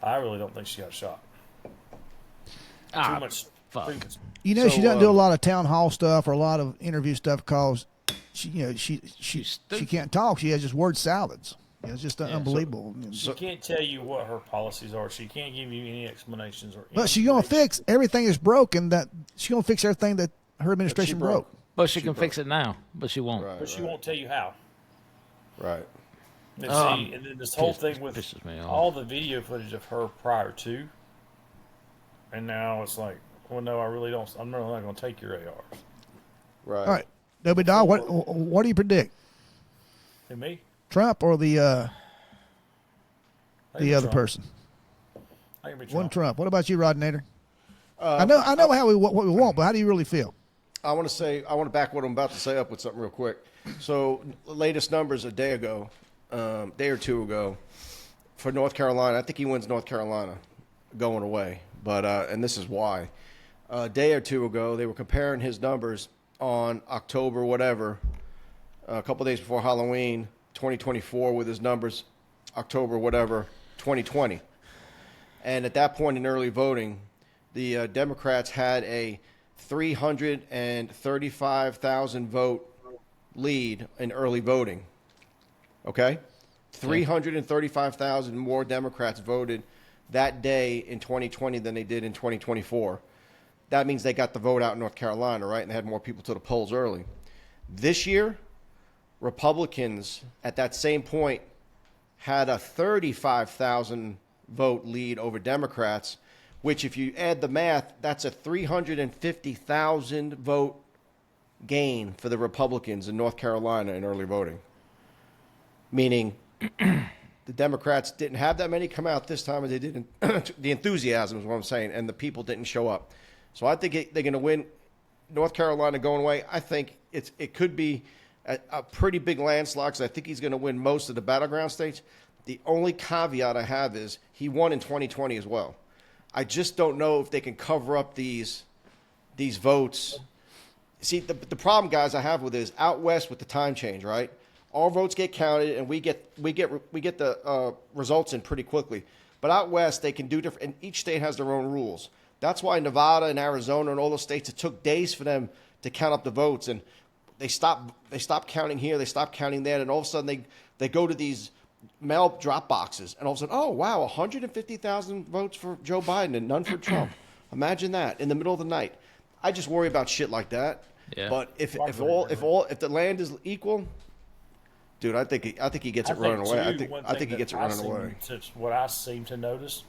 I really don't think she got shot. Too much. fuck. You know, So, she doesn't do a lot of town hall stuff or a lot of interview stuff because she can't talk. She has just word salads. It's just unbelievable. She can't tell you what her policies are. She can't give you any explanations or. But she's gonna fix everything that's broken. That she's gonna fix everything that her administration broke. But she can fix it now, but she won't. Right. But she won't tell you how. Right. And see, and then this whole thing with pisses me off. all the video footage of her prior to, and now it's like, well, no, I really don't. I'm really not going to take your ARs. Right. All right, Dobby Dog, what do you predict? And me, Trump or the I think other Trump. person? I can be One Trump. Trump. What about you, Rod Nader? I know what we want, but how do you really feel? I want to back what I'm about to say up with something real quick. So, latest numbers a day or two ago, for North Carolina. I think he wins North Carolina going away. But and this is why. A day or two ago, they were comparing his numbers on October whatever, a couple days before Halloween, 2024, with his numbers October whatever, 2020. And at that point in early voting, the Democrats had a 335,000 vote lead in early voting. Okay? 335,000 more Democrats voted that day in 2020 than they did in 2024. That means they got the vote out in North Carolina, right? And they had more people to the polls early. This year, Republicans at that same point had a 35,000 vote lead over Democrats, which if you add the math, that's a 350,000 vote gain for the Republicans in North Carolina in early voting. Meaning the Democrats didn't have that many come out this time, and they didn't. The enthusiasm is what I'm saying, and the people didn't show up. So I think they're going to win North Carolina going away. I think it could be a pretty big landslide because I think he's going to win most of the battleground states. The only caveat I have is he won in 2020 as well. I just don't know if they can cover up these votes. See, the problem, guys, I have with it is out west with the time change, right? All votes get counted, and we get the results in pretty quickly. But out west, they can do different, and each state has their own rules. That's why Nevada and Arizona and all those states, it took days for them to count up the votes, and they stopped counting here, they stopped counting there, and all of a sudden they go to these mail drop boxes, and all of a sudden, oh wow, 150,000 votes for Joe Biden and none for Trump. Imagine that in the middle of the night. I just worry about shit like that. Yeah. But if the land is equal, dude, I think he gets it running away. I think he gets it running away. What I seem to notice,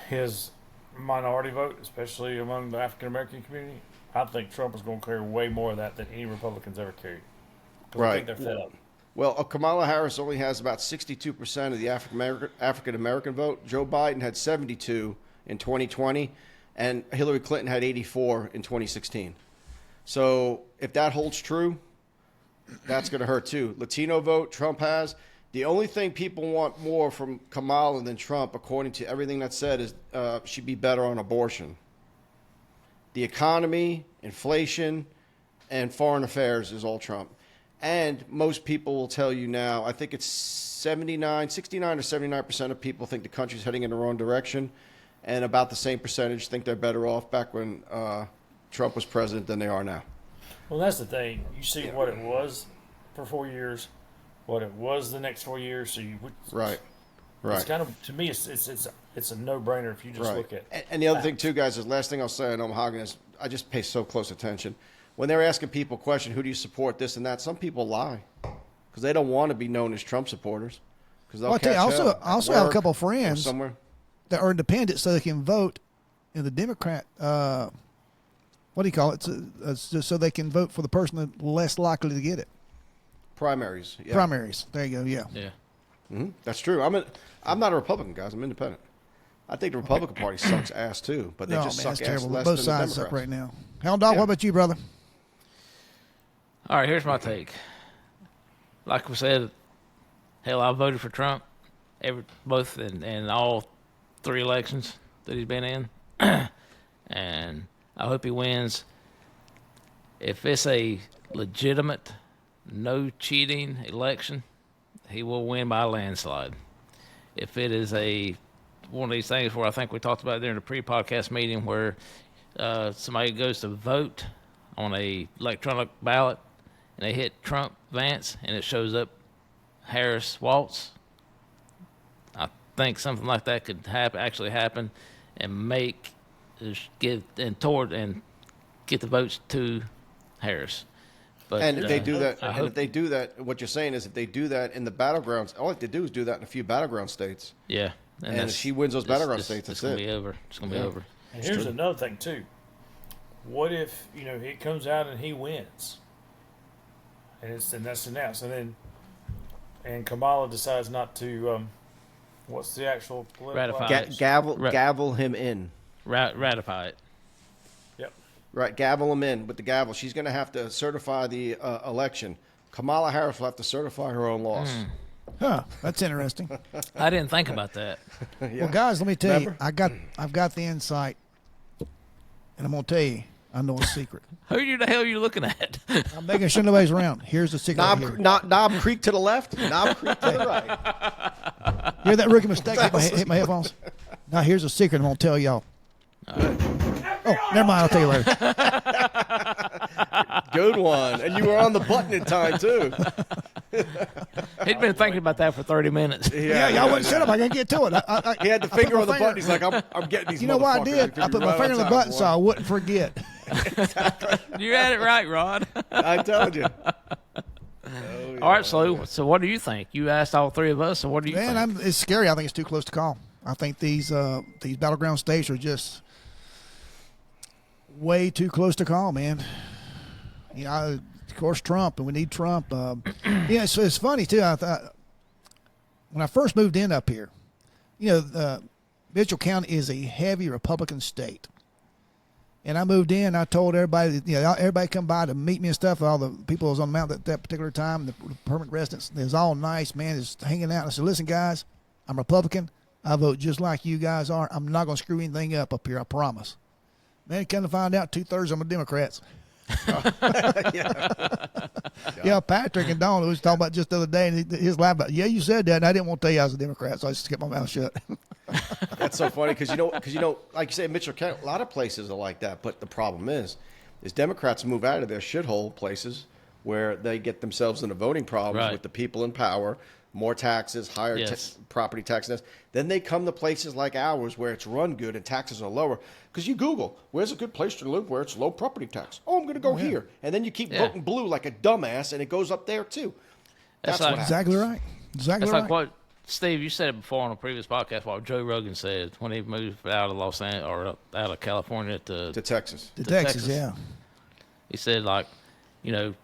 his minority vote, especially among the African American community, I think Trump is going to carry way more of that than any Republicans ever carried. Right. I think they're fed up. Well, Kamala Harris only has about 62% of the African American vote. Joe Biden had 72 in 2020, and Hillary Clinton had 84 in 2016. So if that holds true, that's going to hurt too. Latino vote, Trump has. The only thing people want more from Kamala than Trump, according to everything that's said, is she'd be better on abortion. The economy, inflation, and foreign affairs is all Trump. And most people will tell you now, I think it's 69 or 79% of people think the country's heading in the wrong direction, and about the same percentage think they're better off back when Trump was president than they are now. Well, that's the thing. You see what it was for 4 years, what it was the next 4 years. So you would, right. It's kind of, to me, it's a no-brainer if you just look at. And the other thing too, guys, is last thing I'll say, I know I'm hogging this. I just pay so close attention when they're asking people a question, who do you support, this and that. Some people lie because they don't want to be known as Trump supporters because they'll catch hell. I also have a couple of friends somewhere that are independent, so they can vote in the Democrat. What do you call it? So they can vote for the person that's less likely to get it. Primaries. Yeah. Primaries. There you go. Yeah. Yeah. Mm-hmm. That's true. I'm not a Republican, guys. I'm independent. I think the Republican Party sucks ass too, but they just suck ass terrible. less Both than sides the up Democrats. right now. Hound Dog, what about you, brother? All right, here's my take. Like we said, hell, I voted for Trump both in all three elections that he's been in, and I hope he wins. If it's a legitimate, no cheating election, he will win by a landslide. If it is one of these things where I think we talked about during the pre-podcast meeting where somebody goes to vote on a electronic ballot and they hit Trump, Vance, and it shows up Harris, Waltz, I think something like that could actually happen and get the votes to Harris. But, And if they do that, what you're saying is if they do that in the battlegrounds, all they have to do is do that in a few battleground states. Yeah. And if she wins those battleground states, it's that's gonna it. be over. It's going to be over. And here's another thing too. What if he comes out and he wins, and that's announced, and Kamala decides not to what's the actual political Ratify it. Gavel him in. Ratify it. Yep. Right, gavel them in with the gavel. She's going to have to certify the election. Kamala Harris will have to certify her own loss. Huh, that's interesting. I didn't think about that. Well, guys, let me tell Remember? you, I've got the insight, and I'm gonna tell you, I know a secret. Who the hell are you looking at? I'm making sure nobody's around. Here's the secret. Right here. Knob Creek to the left, Knob Creek to the right. Hear that rookie mistake? Hit my headphones. Now here's a secret I'm gonna tell y'all. Oh, never mind. I'll tell you later. Good one. And you were on the button in time, too. He'd been thinking about that for 30 minutes. Yeah, y'all wouldn't shut up. I gotta get to it. He had the finger on the button. He's like, I'm getting these. You know what I did? motherfuckers. I put my finger on the button so I wouldn't forget. You had it right, Rod. I told you. All right, so what do you think? You asked all three of us, so what do you think? It's scary. I think it's too close to call. I think these battleground states are just way too close to call, man. You know, of course, Trump, and we need Trump. Yeah, so it's funny too. I thought when I first moved in up here, you know, Mitchell County is a heavy Republican state, and I moved in. I told everybody, you know, everybody come by to meet me and stuff. All the people that was on the mountain at that particular time, the permanent residents, it was all nice, man, just hanging out. I said, listen, guys, I'm Republican. I vote just like you guys are. I'm not going to screw anything up here, I promise. Man, come to find out, 2/3 of them are Democrats. Yeah, Patrick and Don was talking about just the other day, and his laugh about, yeah, you said that, and I didn't want to tell you I was a Democrat, so I just kept my mouth shut. That's so funny because you know, like you say, Mitchell County, a lot of places are like that. But the problem is Democrats move out of their shithole places where they get themselves into voting problems with the people in power, more taxes, higher property taxes. Then they come to places like ours where it's run good and taxes are lower. Because you Google, where's a good place to live where it's low property tax? Oh, I'm going to go here. And then you keep voting blue like a dumbass, and it goes up there, too. That's like, what exactly right. Exactly That's right. like what, Steve, you said it before on a previous podcast, what Joe Rogan said when he moved out of Los Angeles, or out of California to Texas. To Texas, yeah. He said, like, you know,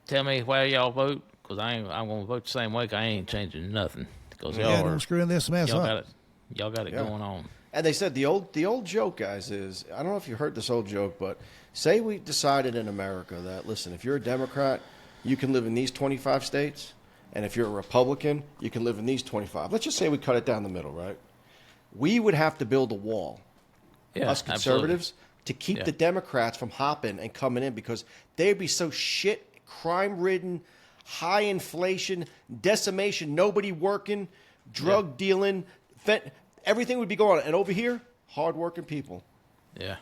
tell me why y'all vote, because I'm going to vote the same way, 'cause I ain't changing nothing. Because y'all don't screw this mess up. Y'all got it going on. And they said the old joke, guys, is, I don't know if you heard this old joke, but say we decided in America that, listen, if you're a Democrat, you can live in these 25 states, and if you're a Republican, you can live in these 25. Let's just say we cut it down the middle, right? We would have to build a wall, us conservatives, to keep the Democrats from hopping and coming in, because they'd be so shit, crime-ridden, high inflation, decimation, nobody working, drug dealing, everything would be going on. And over here, hard-working people. Yeah.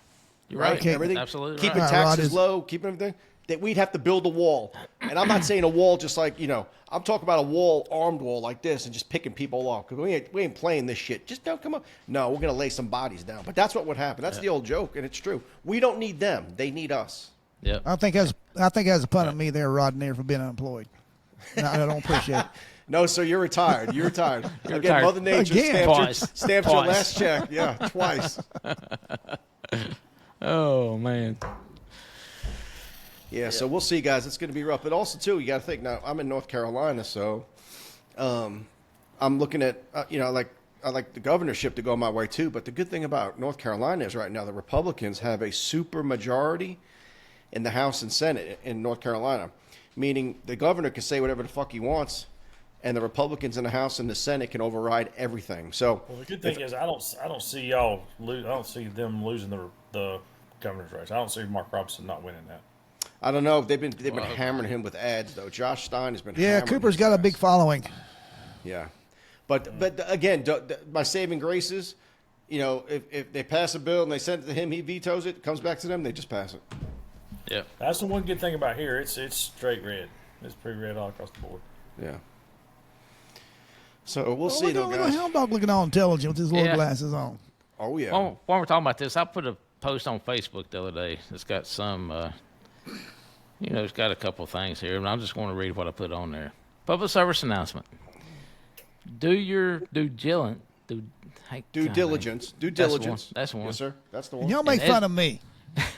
You're right. Everything, absolutely keeping right. taxes low, keeping everything. That we'd have to build a wall. And I'm not saying a wall just like, you know, I'm talking about a wall, armed wall like this, and just picking people off. Because we ain't playing this shit. Just don't come up. No, we're going to lay some bodies down. But that's what would happen. That's the old joke, and it's true. We don't need them. They need us. Yeah. I think as a pun at me there, Rod Nair, for being unemployed. I don't appreciate it. No, sir, you're retired. You're retired. You're Again, retired. Mother Nature stamps your last check. Yeah, twice. Oh, man. Yeah, so we'll see, guys. It's going to be rough. But also, too, you got to think, now, I'm in North Carolina, so I'm looking at, you know, I like the governorship to go my way, too. But the good thing about North Carolina is right now the Republicans have a super majority in the House and Senate in North Carolina, meaning the governor can say whatever the fuck he wants, and the Republicans in the House and the Senate can override everything. So, well, the good thing is I don't see I don't see them losing the governor's race. I don't see Mark Robinson not winning that. I don't know. They've been hammering him with ads, though. Josh Stein has been. Yeah, Cooper's got a big following. Yeah, but again, my saving grace is, you know, if they pass a bill and they send it to him, he vetoes it, comes back to them, they just pass it. Yeah, that's the one good thing about here. It's straight red. It's pretty red all across the board. Yeah. So we'll see, though, guys. Hound dog looking all intelligent with his little glasses on. Oh yeah. While we're talking about this, I put a post on Facebook the other day. It's got some, you know, it's got a couple of things here, and I'm just going to read what I put on there. Public service announcement. Do your due diligence. Due diligence. That's one. Yes, sir. That's the one. And y'all make fun of me.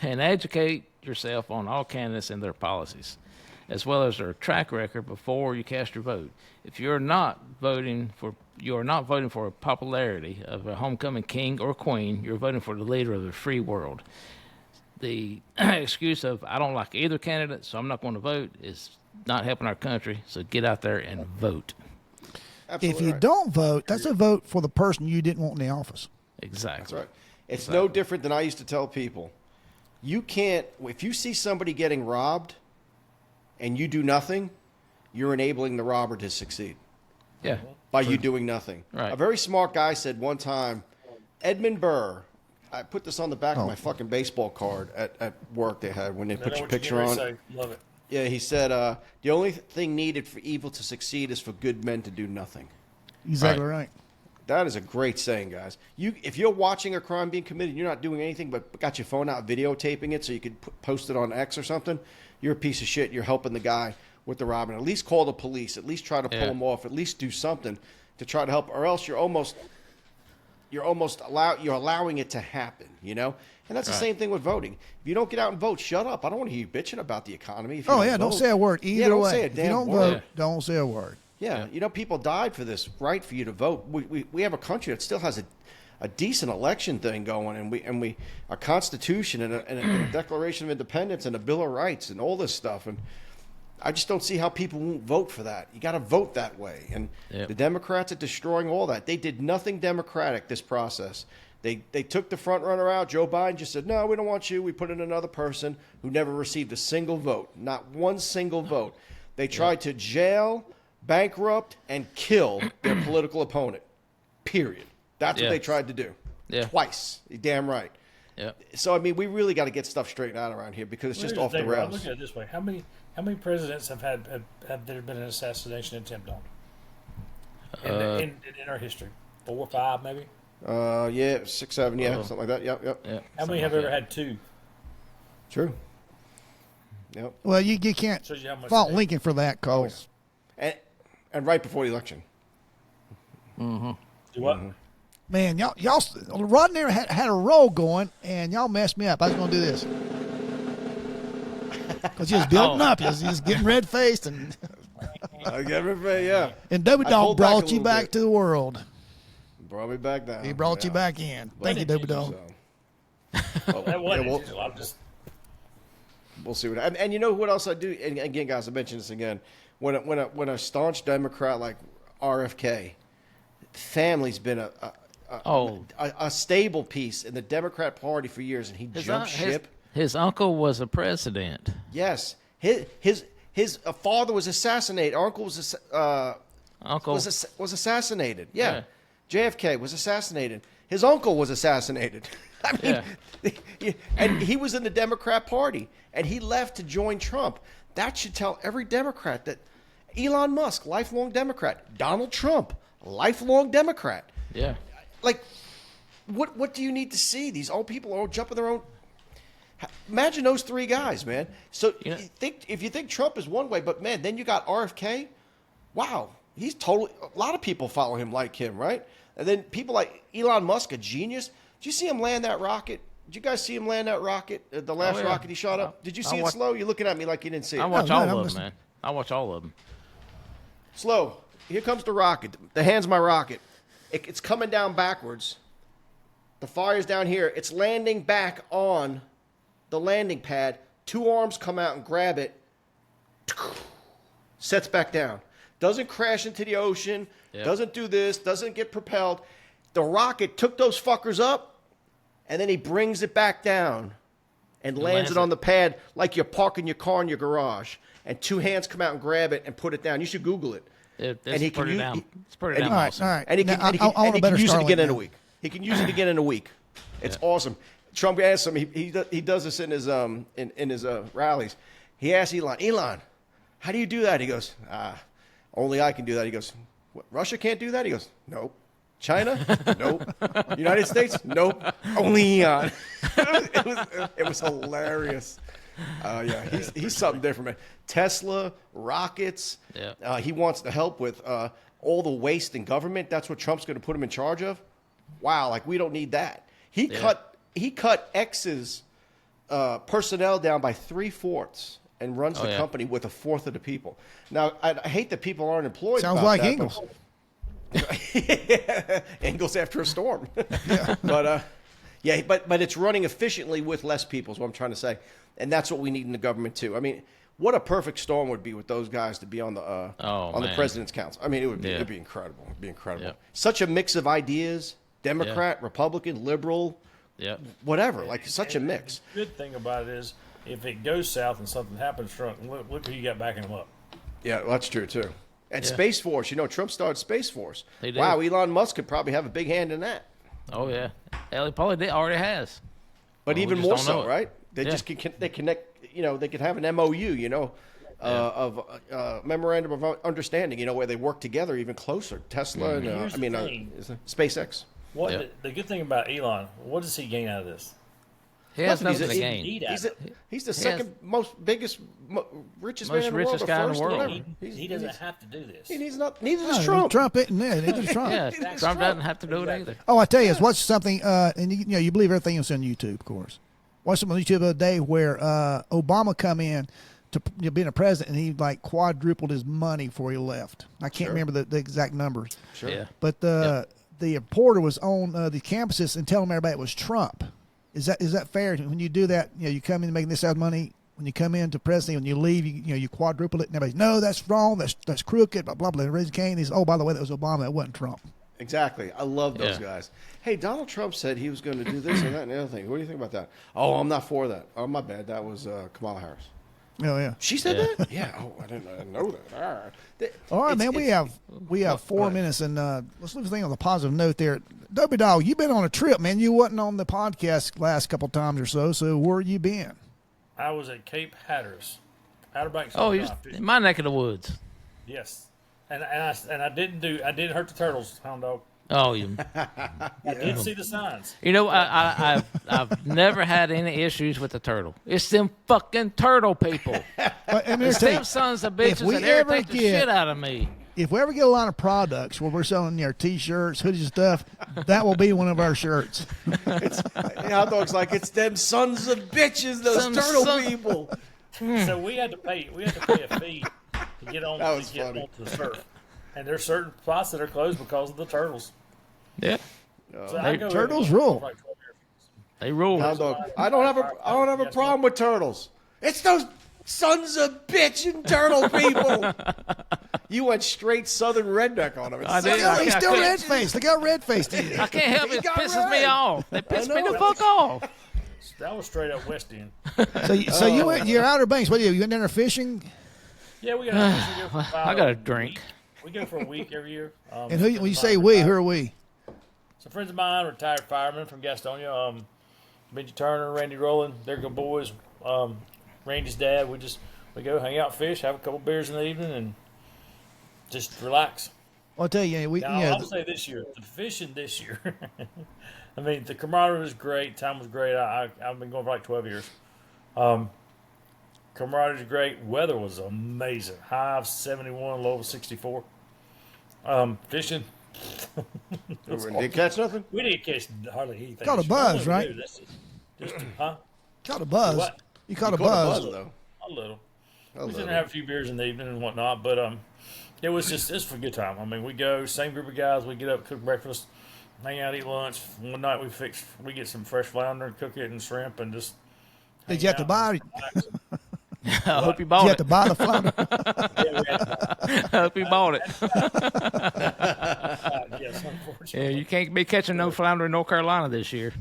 And educate yourself on all candidates and their policies, as well as their track record before you cast your vote. If you are not voting for a popularity of a homecoming king or queen, you're voting for the leader of the free world. the excuse of I don't like either candidate, so I'm not going to vote is not helping our country. So get out there and vote. Absolutely If you right. don't vote, that's a vote for the person you didn't want in the office. Exactly. That's right. It's no different than I used to tell people. You can't, if you see somebody getting robbed and you do nothing, you're enabling the robber to succeed Yeah. by you doing nothing. Right. A very smart guy said one time, Edmund Burr, I put this on the back of my fucking baseball card at work they had when they put your picture on. Love it. Yeah, he said, the only thing needed for evil to succeed is for good men to do nothing. Exactly right. That is a great saying, guys. If you're watching a crime being committed, you're not doing anything but got your phone out videotaping it so you could post it on X or something, you're a piece of shit. You're helping the guy with the robbing. At least call the police. At least try to pull him off. At least do something to try to help, or else you're allowing it to happen, you know? And that's the same thing with voting. If you don't get out and vote, shut up. I don't want to hear you bitching about the economy. If you Don't say a word either don't way. say a If you damn don't word. vote, don't say a word. Yeah, you know, people died for this right for you to vote. We have a country that still has a decent election thing going, and we a constitution and a Declaration of Independence and a Bill of Rights and all this stuff. And I just don't see how people won't vote for that. You got to vote that way. And the Democrats are destroying all that. They did nothing democratic this process. They took the front runner out. Joe Biden just said, no, we don't want you. We put in another person who never received a single vote, not one single vote. They tried to jail, bankrupt, and kill their political opponent, period. That's what they tried to do. Twice. You're damn right. Yeah. So, I mean, we really got to get stuff straightened out around here because it's just off the I'm rails. looking at it this way. How many presidents have there been an assassination attempt on? In our history? 4 or 5, maybe? Yeah, 6, 7, something like that. Yep. Yeah. How many have ever had 2? True. Yep. Well, you can't Shows you how much fault they- Lincoln for that, cause And right before the election. Do what? man, y'all Rodney had a roll going, and y'all messed me up. I was gonna do this because he was building up. He was getting red faced, and Yeah. Dopey I Dog pulled back a brought you little back bit. to the world. Brought me back down. He brought you back in. Thank you, Dopey Dog. That wasn't we'll, intentional. I'm just we'll see what. And you know what else I do? And again, guys, I mentioned this again. When a staunch Democrat like RFK, family's been a stable piece in the Democrat Party for years, and he jumped ship. His uncle was a president. Yes, his father was assassinated. Uncle was assassinated. Yeah. JFK was assassinated. His uncle was assassinated. I mean, and he was in the Democrat Party, and he left to join Trump. That should tell every Democrat that Elon Musk, lifelong Democrat. Donald Trump, lifelong Democrat. Yeah. Like, what do you need to see? These old people are all jumping their own. Imagine those 3 guys, man. So if you think Trump is one way, but man, then you got RFK. Wow, he's totally. A lot of people follow him, like him, right? And then people like Elon Musk, a genius. Did you see him land that rocket? Did you guys see him land that rocket? The last rocket he shot up. Did you see it slow? You're looking at me like you didn't see it. I watch all of them, man. I watch all of them. Slow. Here comes the rocket. The hand's my rocket. It's coming down backwards. The fire's down here. It's landing back on the landing pad. 2 arms come out and grab it. Sets back down. Doesn't crash into the ocean. Doesn't do this. Doesn't get propelled. The rocket took those fuckers up, and then he brings it back down and lands it on the pad like you're parking your car in your garage. And 2 hands come out and grab it and put it down. You should Google it. It's he can pretty use- damn. he- It's pretty damn All right, awesome. all right. And he can, Now, and he can, I want and a he better can use it Starlink again in a now. week. He can use it again in a week. It's awesome. Trump asked him. He does this in his rallies. He asked Elon, how do you do that? He goes, only I can do that. He goes, what, Russia can't do that? He goes, nope. China? Nope. United States? Nope. Only Elon. It was hilarious. He's something different, man. Tesla, rockets. Yeah. He wants to help with all the waste in government. That's what Trump's going to put him in charge of. Wow, like we don't need that. He cut X's personnel down by 3/4 and runs the company with 1/4 of the people. Now, I hate that people aren't employed. Sounds about like that, Ingalls. Ingalls after a storm. But Yeah, but it's running efficiently with less people is what I'm trying to say. And that's what we need in the government, too. I mean, what a perfect storm would be with those guys to be on the the president's council. I mean, it'd be incredible. It'd be incredible. Yep. Such a mix of ideas, Democrat, Republican, liberal, whatever. Like, such a mix. The good thing about it is if it goes south and something happens, Trump, look who you got backing him up. Yeah, well, that's true, too. And Space Force. You know, Trump started Space Force. Wow, Elon Musk could probably have a big hand in that. Oh, yeah. He probably already has. But even more so, right? They just they connect, you know, they could have an MOU, you know, of memorandum of understanding, you know, where they work together even closer. Tesla and, SpaceX. The good thing about Elon, what does he gain out of this? He has nothing to gain. He's the second richest man in the world. Richest guy in the world. He doesn't have to do this. Neither does Trump. Trump isn't there. Neither does Trump. Trump doesn't have to do it either. Oh, I tell you, watch something, and you believe everything that's on YouTube, of course. Watched something on YouTube the other day where Obama come in to being a president, and he like quadrupled his money before he left. I can't remember the exact numbers. Sure. Yeah. But the reporter was on the campuses and telling everybody it was Trump. Is that fair? When you do that, you come in making this out of money. When you come into presidency, when you leave, you quadruple it, and everybody's, no, that's wrong. That's crooked. Blah blah blah. And raise Cain. He's, oh, by the way, that was Obama. That wasn't Trump. Exactly. I love those guys. Hey, Donald Trump said he was going to do this and that and the other thing. What do you think about that? Oh, I'm not for that. Oh, my bad. That was Kamala Harris. Oh, yeah. She said that? Yeah. Oh, I didn't know that. All right, man. We have 4 minutes, and let's leave the thing on the positive note there. Dopey Dog, you've been on a trip, man. You wasn't on the podcast last couple times or so. So where you been? I was at Cape Hatteras, Outer Banks. Oh, in my neck of the woods. Yes, and I didn't hurt the turtles, hound dog. Oh, I did see the signs. You know, I've never had any issues with the turtle. It's them fucking turtle people. It's them sons of bitches that irritate the shit out of me. If we ever get a line of products where we're selling our T-shirts, hoodies and stuff, that will be one of our shirts. Hot dog's like, it's them sons of bitches, those turtle people. So we had to pay a fee to get on onto the surf. And there's certain spots that are closed because of the turtles. Yeah. So turtles rule. They rule. I don't have a problem with turtles. It's those sons of bitchin' turtle people. You went straight southern redneck on them. He's still red-faced. Look how red-faced he is. I can't help it. It pisses me off. They piss me the fuck off. That was straight up West End. So you went your Outer Banks. What do you went down there fishing? Yeah, we got to fish. I got a drink. We go for a week every year. And when you say we, who are we? Some friends of mine, retired firemen from Gastonia. Benji Turner, Randy Rowland, they're good boys. Randy's dad. We go hang out, fish, have a couple beers in the evening, and just relax. Well, I'll tell you, I'll say this year, the fishing this year. I mean, the camaraderie was great. Time was great. I've been going for like 12 years. Camaraderie was great. Weather was amazing. High of 71, low of 64. Fishing. Didn't catch nothing? We didn't catch hardly anything. Caught a buzz, right? Caught a buzz. What? You caught a buzz, though. A little. We didn't have a few beers in the evening and whatnot, but it's for a good time. I mean, we go, same group of guys. We get up, cook breakfast, hang out, eat lunch. One night we get some fresh flounder and cook it and shrimp and just. Did you have to buy? I hope you bought it. You have to buy the flounder. I hope you bought it. Yes, unfortunately. Yeah, you can't be catching no flounder in North Carolina this year.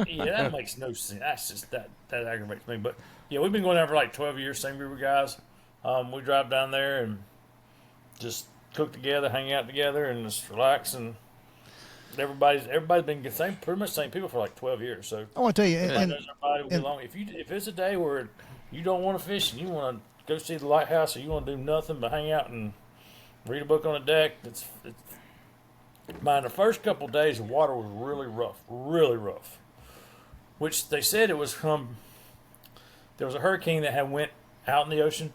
Yeah, that makes no sense. That's just that aggravates me. But yeah, we've been going there for like 12 years, same group of guys. We drive down there and just cook together, hang out together, and just relax. And everybody's been pretty much the same people for like 12 years. So I want to tell you, if it's a day where you don't want to fish and you want to go see the lighthouse or you want to do nothing but hang out and read a book on the deck, it's the first couple of days the water was really rough, which they said it was from there was a hurricane that had went out in the ocean,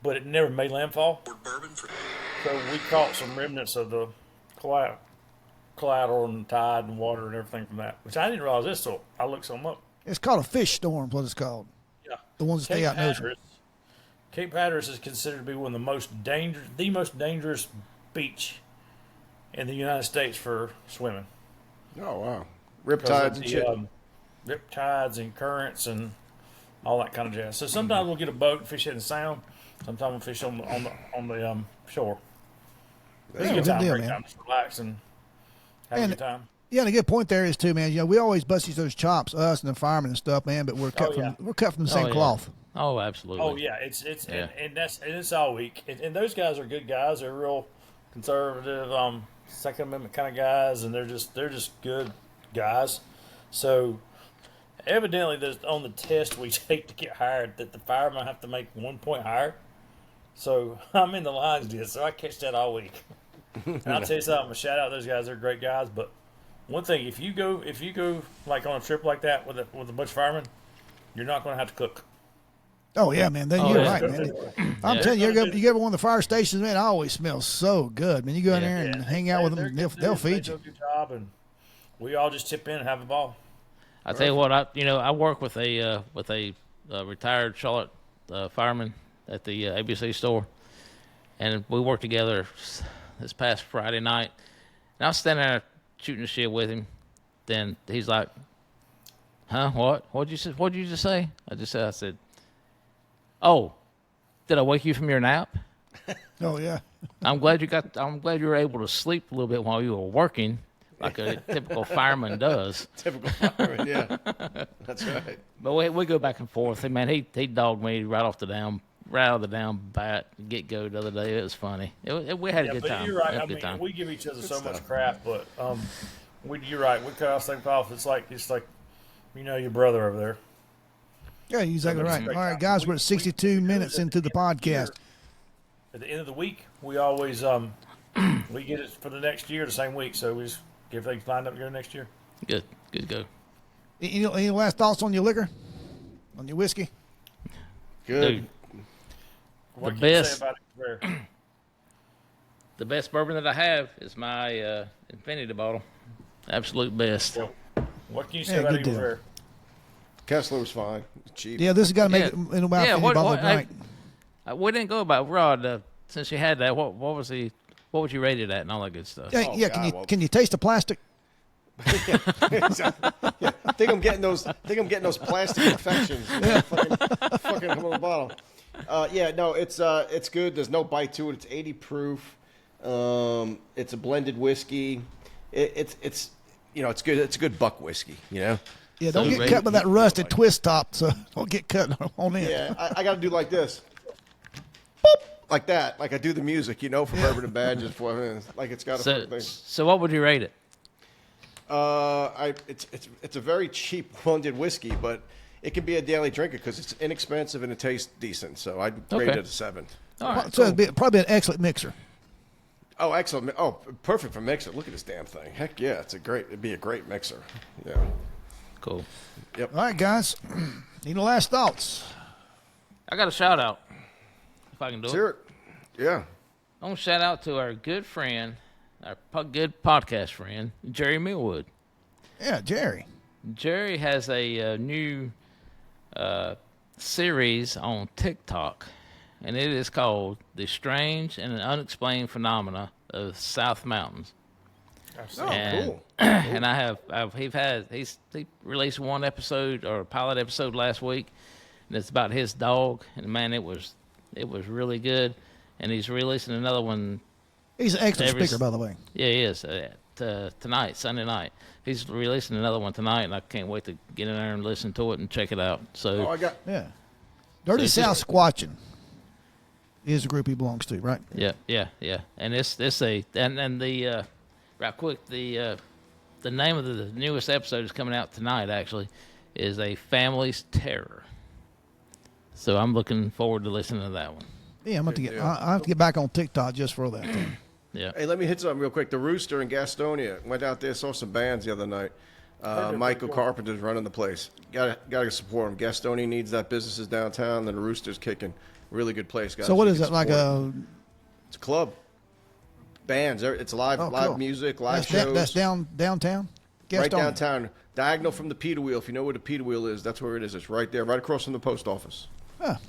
but it never made landfall. So we caught some remnants of the collateral and tide and water and everything from that, which I didn't realize this, so I looked some up. It's called a fish storm, what it's called. Yeah. The ones that stay out in the ocean. Cape Hatteras is considered to be one of the most dangerous beach in the United States for swimming. Oh, wow. Riptides and shit. Riptides and currents and all that kind of jazz. So sometimes we'll get a boat and fish it in the sound. Sometimes we'll fish on the shore. It's a good time, great time, just relax and have a good time. Yeah, and a good point there is too, man. You know, we always bust each other's chops, us and the firemen and stuff, man. But we're cut from the same cloth. Oh, absolutely. Oh yeah, and it's all week. And those guys are good guys. They're real conservative, Second Amendment kind of guys, and they're just good guys. So evidently, there's on the test we take to get hired that the firemen have to make 1 point higher. So I'm in the lines deal, so I catch that all week. And I'll tell you something, a shout out to those guys. They're great guys. But one thing, if you go like on a trip like that with a bunch of firemen, you're not going to have to cook. Oh yeah, man. You're right, man. I'm telling you, you go to one of the fire stations, man. It always smells so good, man. You go in there and hang out with them, they'll feed you. They do a good job, and we all just chip in and have a ball. I tell you what, I work with a retired Charlotte fireman at the ABC store, and we worked together this past Friday night. And I was standing there shooting the shit with him. Then he's like, "Huh? What? What'd you just say?" I said, "Oh, did I wake you from your nap?" Oh yeah. I'm glad you were able to sleep a little bit while you were working, like a typical fireman does. Typical fireman, yeah. That's right. But we go back and forth. And man, he dogged me right out of the down bat, get go the other day. It was funny. We had a good time. You're right. I mean, we give each other so much crap, but you're right. We cut off things off. It's like your brother over there. Yeah, you're exactly right. All right, guys, we're at 62 minutes into the podcast. At the end of the week, we always we get it for the next year, the same week. So we just get things lined up to go next year. Good go. Any last thoughts on your liquor? On your whiskey? Good. Dude, What can you say about it? the best bourbon that I have is my Infinity bottle. Absolute best. What can you say about it? Rare? Kessler was fine. Cheap. Yeah, this has got to make it in about 50 bottles a night. We didn't go about Rod. Since you had that, what would you rate it at and all that good stuff? Can you taste the plastic? Yeah. I think I'm getting those plastic infections. Fucking come on the bottle. It's good. There's no bite to it. It's 80 proof. It's a blended whiskey. It's good. It's a good buck whiskey. Yeah, don't get cut by that rusted twist top. So don't get cut on it. Yeah, I got to do like this. Boop, like that. Like I do the music, for Bourbon and Badges. Like it's got a thing. So what would you rate it? It's a very cheap blended whiskey, but it can be a daily drinker because it's inexpensive and it tastes decent. So I'd rate it a 7. All right, so it'd probably an excellent mixer. Oh, excellent! Oh, perfect for mixer. Look at this damn thing. Heck yeah, it'd be a great mixer. Yeah. Cool. Yep. All right, guys. Any last thoughts? I got a shout out. If I can do it. Yeah. I want to shout out to our good friend, our good podcast friend, Jerry Millwood. Yeah, Jerry. Jerry has a new series on TikTok, and it is called "The Strange and Unexplained Phenomena of South Mountains." Cool. And he released one episode or a pilot episode last week, and it's about his dog. And man, it was really good. And he's releasing another one. He's an excellent speaker, by the way. Yeah, he is. Tonight, Sunday night, he's releasing another one tonight, and I can't wait to get in there and listen to it and check it out. So, Dirty South Squatching is the group he belongs to, right? Yeah. And the right quick, the name of the newest episode is coming out tonight. Actually, is A Family's Terror. So I'm looking forward to listening to that one. Yeah, I have to get back on TikTok just for that. Yeah. Hey, let me hit something real quick. The Rooster in Gastonia went out there, saw some bands the other night. Michael Carpenter's running the place. Got to support him. Gastonia needs that. Businesses downtown, and the Rooster's kicking. Really good place, guys. So what is it like It's a club. Bands. It's live music, live shows. That's downtown. Gastonia. Right downtown, diagonal from the Peter Wheel. If you know where the Peter Wheel is, that's where it is. It's right there, right across from the post office.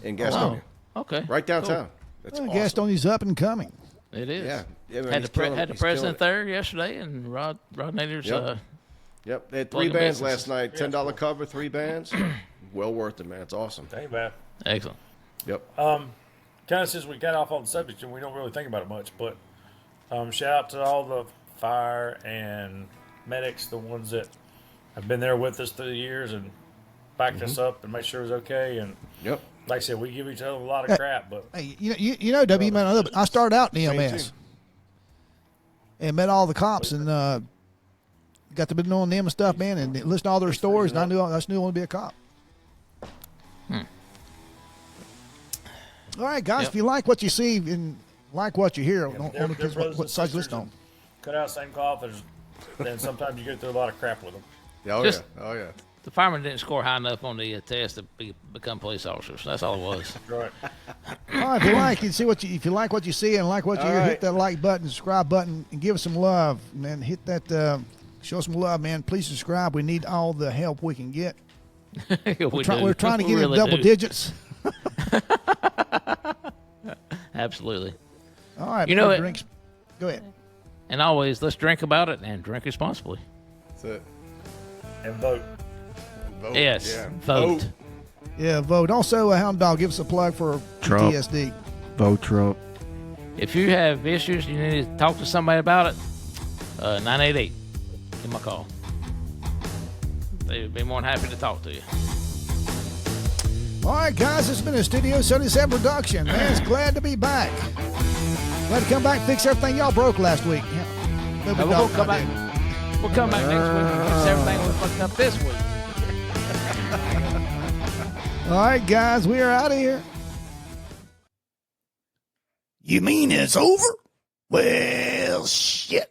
In Gastonia. Wow. Okay. Right downtown. Cool. That's awesome. Gastonia's up and coming. It is. Yeah, man, had the president there yesterday, and Rod Nader's Yep, they had Plug 3 in bands businesses. last night. $10 cover, 3 bands. Well worth it, man. It's awesome. That ain't bad. Excellent. Yep. Kind of since we got off on the subject and we don't really think about it much, but shout out to all the fire and medics, the ones that have been there with us through the years and backed us up and made sure it was okay. And Yep. like I said, we give each other a lot of crap, but Hey, you know, W, man, I started out in Same EMS too. and met all the cops and got to be knowing them and stuff, man, and listen to all their stories. And I just knew I wanted to be a cop. All right, guys, Yep. if you like what you see and like what you hear, they're only brothers and what side you sisters listen on. cut out the same cloth. Then sometimes you go through a lot of crap with them. Oh, Just- yeah. Oh, yeah. The firemen didn't score high enough on the test to become police officers. That's all it was. Right. All right, if you like, you see if you like what you see and like what you All hear, right. hit that like button, subscribe button, and give us some love, man. Hit that, show us some love, man. Please subscribe. We need all the help we can get. We're trying to We get really in double do. digits. Absolutely. All right, You man, know it- drinks. Go ahead. And always, let's drink about it and drink responsibly. That's it. And vote. Vote. Yes, Yeah. vote. Yeah, vote. Also, Hound Dog, give us a plug for Trump. PTSD. Vote Trump. If you have issues, you need to talk to somebody about it. 988. Give them a call. They'd be more than happy to talk to you. All right, guys, it's been a Studio 77 production. Man, it's glad to be back. Glad to come back and fix everything y'all broke last week. Yeah. Now, we'll come back. We'll come back next week and fix everything we fucked up this week. All right, guys, we are out of here. You mean it's over? Well, shit.